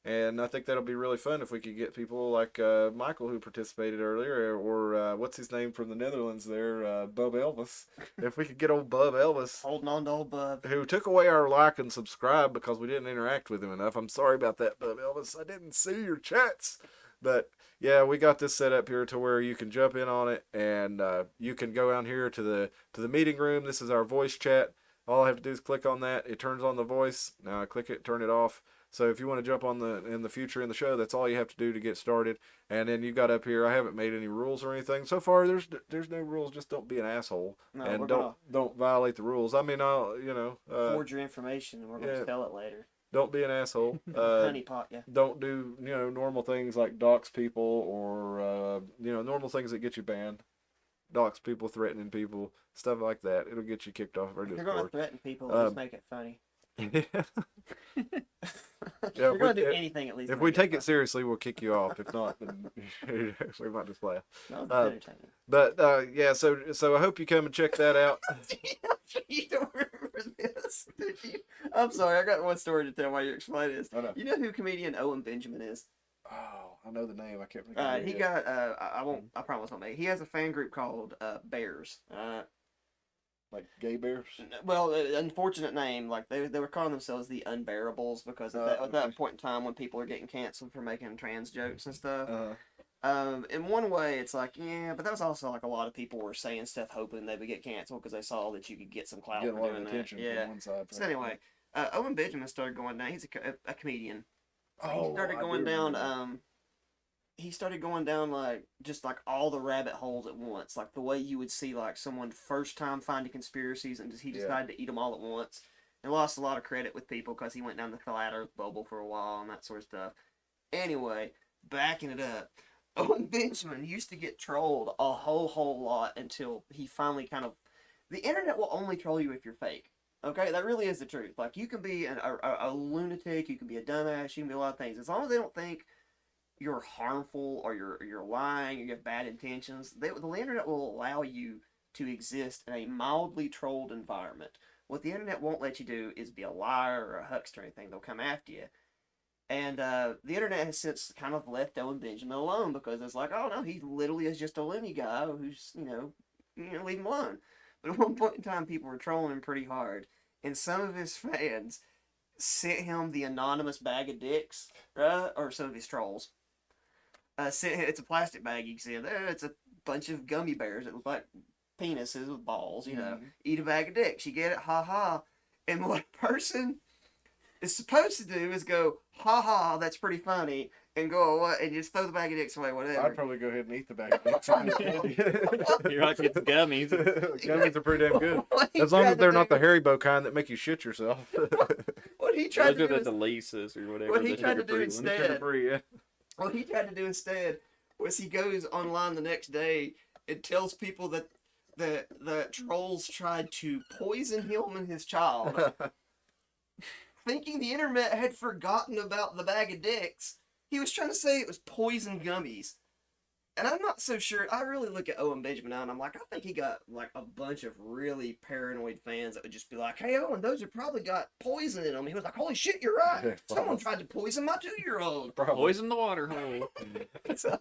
And I think that'll be really fun if we could get people like Michael, who participated earlier, or what's his name from the Netherlands there, Bub Elvis. If we could get old Bub Elvis. Holding on to old Bub. Who took away our like and subscribe because we didn't interact with him enough. I'm sorry about that, Bub Elvis. I didn't see your chats. But yeah, we got this set up here to where you can jump in on it, and you can go down here to the meeting room. This is our voice chat. All I have to do is click on that. It turns on the voice. Now I click it, turn it off. So if you want to jump on in the future in the show, that's all you have to do to get started. And then you got up here. I haven't made any rules or anything so far. There's no rules. Just don't be an asshole, and don't violate the rules. I mean, forge your information, and we're gonna sell it later. Don't be an asshole. Honeypot, yeah. Don't do normal things like dox people or normal things that get you banned. Dox people, threatening people, stuff like that. It'll get you kicked off our Discord. If you're gonna threaten people, just make it funny. Yeah, we're gonna do anything at least. If we take it seriously, we'll kick you off. If not, then we might just laugh. That was entertaining. But yeah, so I hope you come and check that out. You don't remember this, did you? I'm sorry, I got one story to tell while you're explaining this. You know who comedian Owen Benjamin is? Oh, I know the name. I can't remember. He got I promise I'll make it. He has a fan group called Bears. Like gay bears? Well, unfortunate name. Like they were calling themselves the Unbearables because at that point in time when people are getting canceled for making trans jokes and stuff. In one way, it's like, yeah, but that was also like a lot of people were saying stuff hoping they would get canceled because they saw that you could get some clout for doing that. Yeah. From one side. So anyway, Owen Benjamin started going down. He's a comedian. Oh, he started going down. He started going down like all the rabbit holes at once, like the way you would see like someone first time finding conspiracies, and he decided to eat them all at once, and lost a lot of credit with people because he went down the flat Earth bubble for a while and that sort of stuff. Anyway, backing it up, Owen Benjamin used to get trolled a whole lot until he finally the internet will only troll you if you're fake. Okay, that really is the truth. Like you can be a lunatic, you can be a dumbass, you can be a lot of things as long as they don't think you're harmful or you're lying or you have bad intentions. The internet will allow you to exist in a mildly trolled environment. What the internet won't let you do is be a liar or a huckster or anything. They'll come after you. And the internet has since kind of left Owen Benjamin alone because it's like, oh no, he literally is just a loony guy who's leave him alone. But at one point in time, people were trolling him pretty hard, and some of his fans sent him the anonymous bag of dicks, right? Or some of his trolls. It's a plastic bag, you can see it there. It's a bunch of gummy bears that look like penises with balls, you know, Mhm. eat a bag of dicks. You get it? Ha ha. And what a person is supposed to do is go, ha ha, that's pretty funny, and go away, and just throw the bag of dicks away, whatever. I'd probably go ahead and eat the bag of dicks. You're like, it's gummies. Gummies are pretty damn good. What he As long tried as to they're not do- the Haribo kind that make you shit yourself. What he tried to Those do are is, the Delices or whatever. what he the tried to do sugar-free ones. instead- Sugar-free, yeah. what he tried to do instead was he goes online the next day and tells people that the trolls tried to poison him and his child, thinking the internet had forgotten about the bag of dicks. He was trying to say it was poison gummies. And I'm not so sure. I really look at Owen Benjamin now and I'm like, I think he got like a bunch of really paranoid fans that would just be like, hey, Owen, those have probably got poison in them. He was like, holy shit, you're right. Yeah, Someone tried to poison my 2-year-old. Probably. Poison the water hole. So,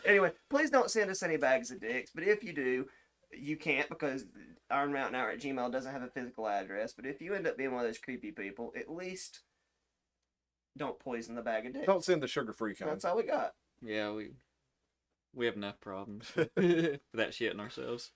anyway, please don't send us any bags of dicks. But if you do, you can't because ironmountainhour@gmail doesn't have a physical address. But if you end up being one of those creepy people, at least don't poison the bag of dicks. Don't send the sugar-free kind. That's all we got. Yeah, we have enough problems with that shit in ourselves.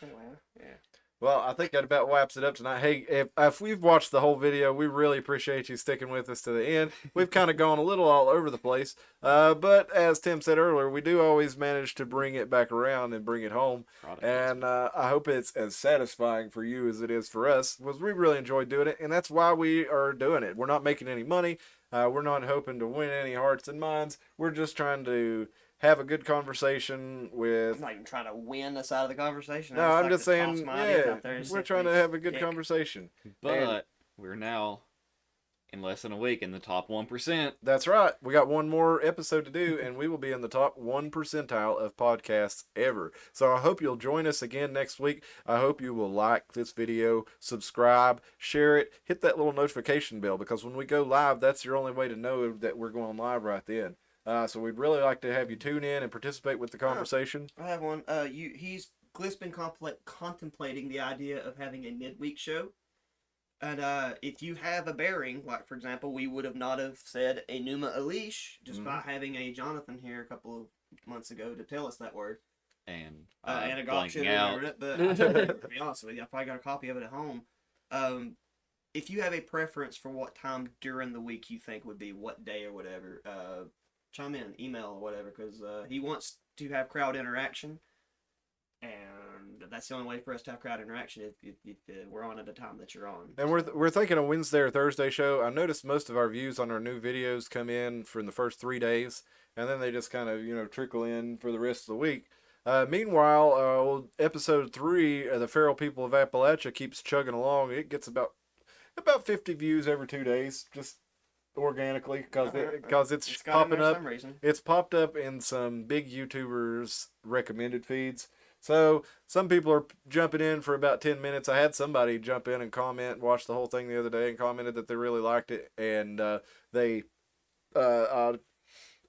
Anyway, yeah. Well, I think that about wraps it up tonight. Hey, if we've watched the whole video, we really appreciate you sticking with us to the end. We've kind of gone a little all over the place. But as Tim said earlier, we do always manage to bring it back around and bring it home. And I hope it's as satisfying for you as it is for us, because we really enjoy doing it. And that's why we are doing it. We're not making any money. We're not hoping to win any hearts and minds. We're just trying to have a good conversation with... I'm not even trying to win us out of the conversation. No, I'm just saying, yeah, we're trying to have a good dick. conversation. But And we're now, in less than a week, in the top 1%. that's right. We got one more episode to do, and we will be in the top 1 percentile of podcasts ever. So I hope you'll join us again next week. I hope you will like this video, subscribe, share it, hit that little notification bell, because when we go live, that's your only way to know that we're going live right then. So we'd really like to have you tune in and participate with the conversation. I have one. Cliff's been contemplating the idea of having a midweek show. And if you have a bearing, like for example, we would have not have said Enuma Elish just by having a Jonathan here a couple of months ago to tell us that word. And And a Gawk should blanking have out. remembered it, but to be honest with you, I probably got a copy of it at home. If you have a preference for what time during the week you think would be what day or whatever, chime in, email or whatever, because he wants to have crowd interaction, and that's the only way for us to have crowd interaction if we're on at a time that you're on. And we're thinking a Wednesday or Thursday show. I noticed most of our views on our new videos come in from the first 3 days, and then they just kind of, trickle in for the rest of the week. Meanwhile, episode 3 of the Feral People of Appalachia keeps chugging along. It gets about 50 views every 2 days, just organically, because it's got in popping there for up. some reason. It's popped up in some big YouTubers' recommended feeds. So some people are jumping in for about 10 minutes. I had somebody jump in and comment, watch the whole thing the other day, and commented that they really liked it. And I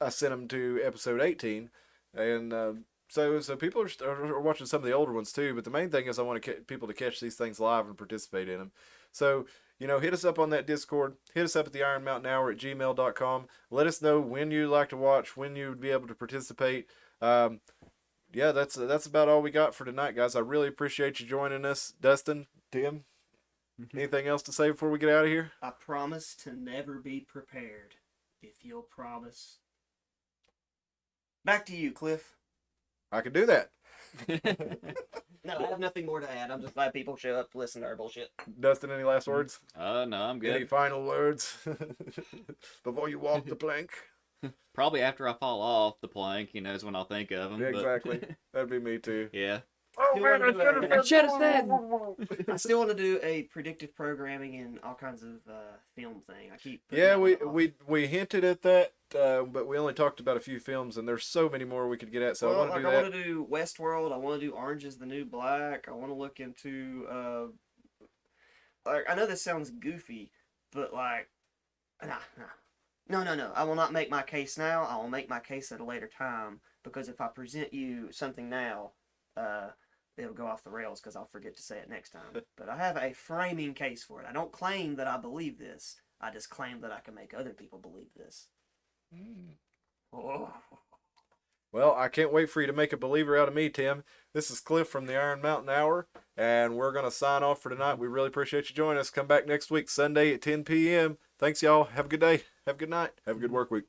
sent them to episode 18. And so people are watching some of the older ones too. But the main thing is I want people to catch these things live and participate in them. So, hit us up on that Discord. Hit us up at the ironmountainhour@gmail.com. Let us know when you'd like to watch, when you would be able to participate. Yeah, that's about all we got for tonight, guys. I really appreciate you joining us. Dustin, Tim, anything else to say before we get out of here? I promise to never be prepared, if you'll promise. Back to you, Cliff. I could do that. No, I have nothing more to add. I'm just glad people show up to listen to our bullshit. Dustin, any last words? No, I'm Any good. final words before you walk the plank? Probably after I fall off the plank, is when I'll think of them. Yeah, exactly. That'd be me too. Yeah. Oh man, I should have said. I still want to do a predictive programming and all kinds of film thing. I keep putting Yeah, that one off. we hinted at that, but we only talked about a few films, and there's so many more we could get at. So Well, I want to do I that. want to do Westworld. I want to do Orange is the New Black. I want to look into I know this sounds goofy, but no. I will not make my case now. I will make my case at a later time, because if I present you something now, it'll go off the rails because I'll forget to say it next time. But I have a framing case for it. I don't claim that I believe this. I just claim that I can make other people believe this. Oh. Well, I can't wait for you to make a believer out of me, Tim. This is Cliff from the Iron Mountain Hour, and we're going to sign off for tonight. We really appreciate you joining us. Come back next week, Sunday at 10 p.m. Thanks, y'all. Have a good day. Have a good night. Have a good work week.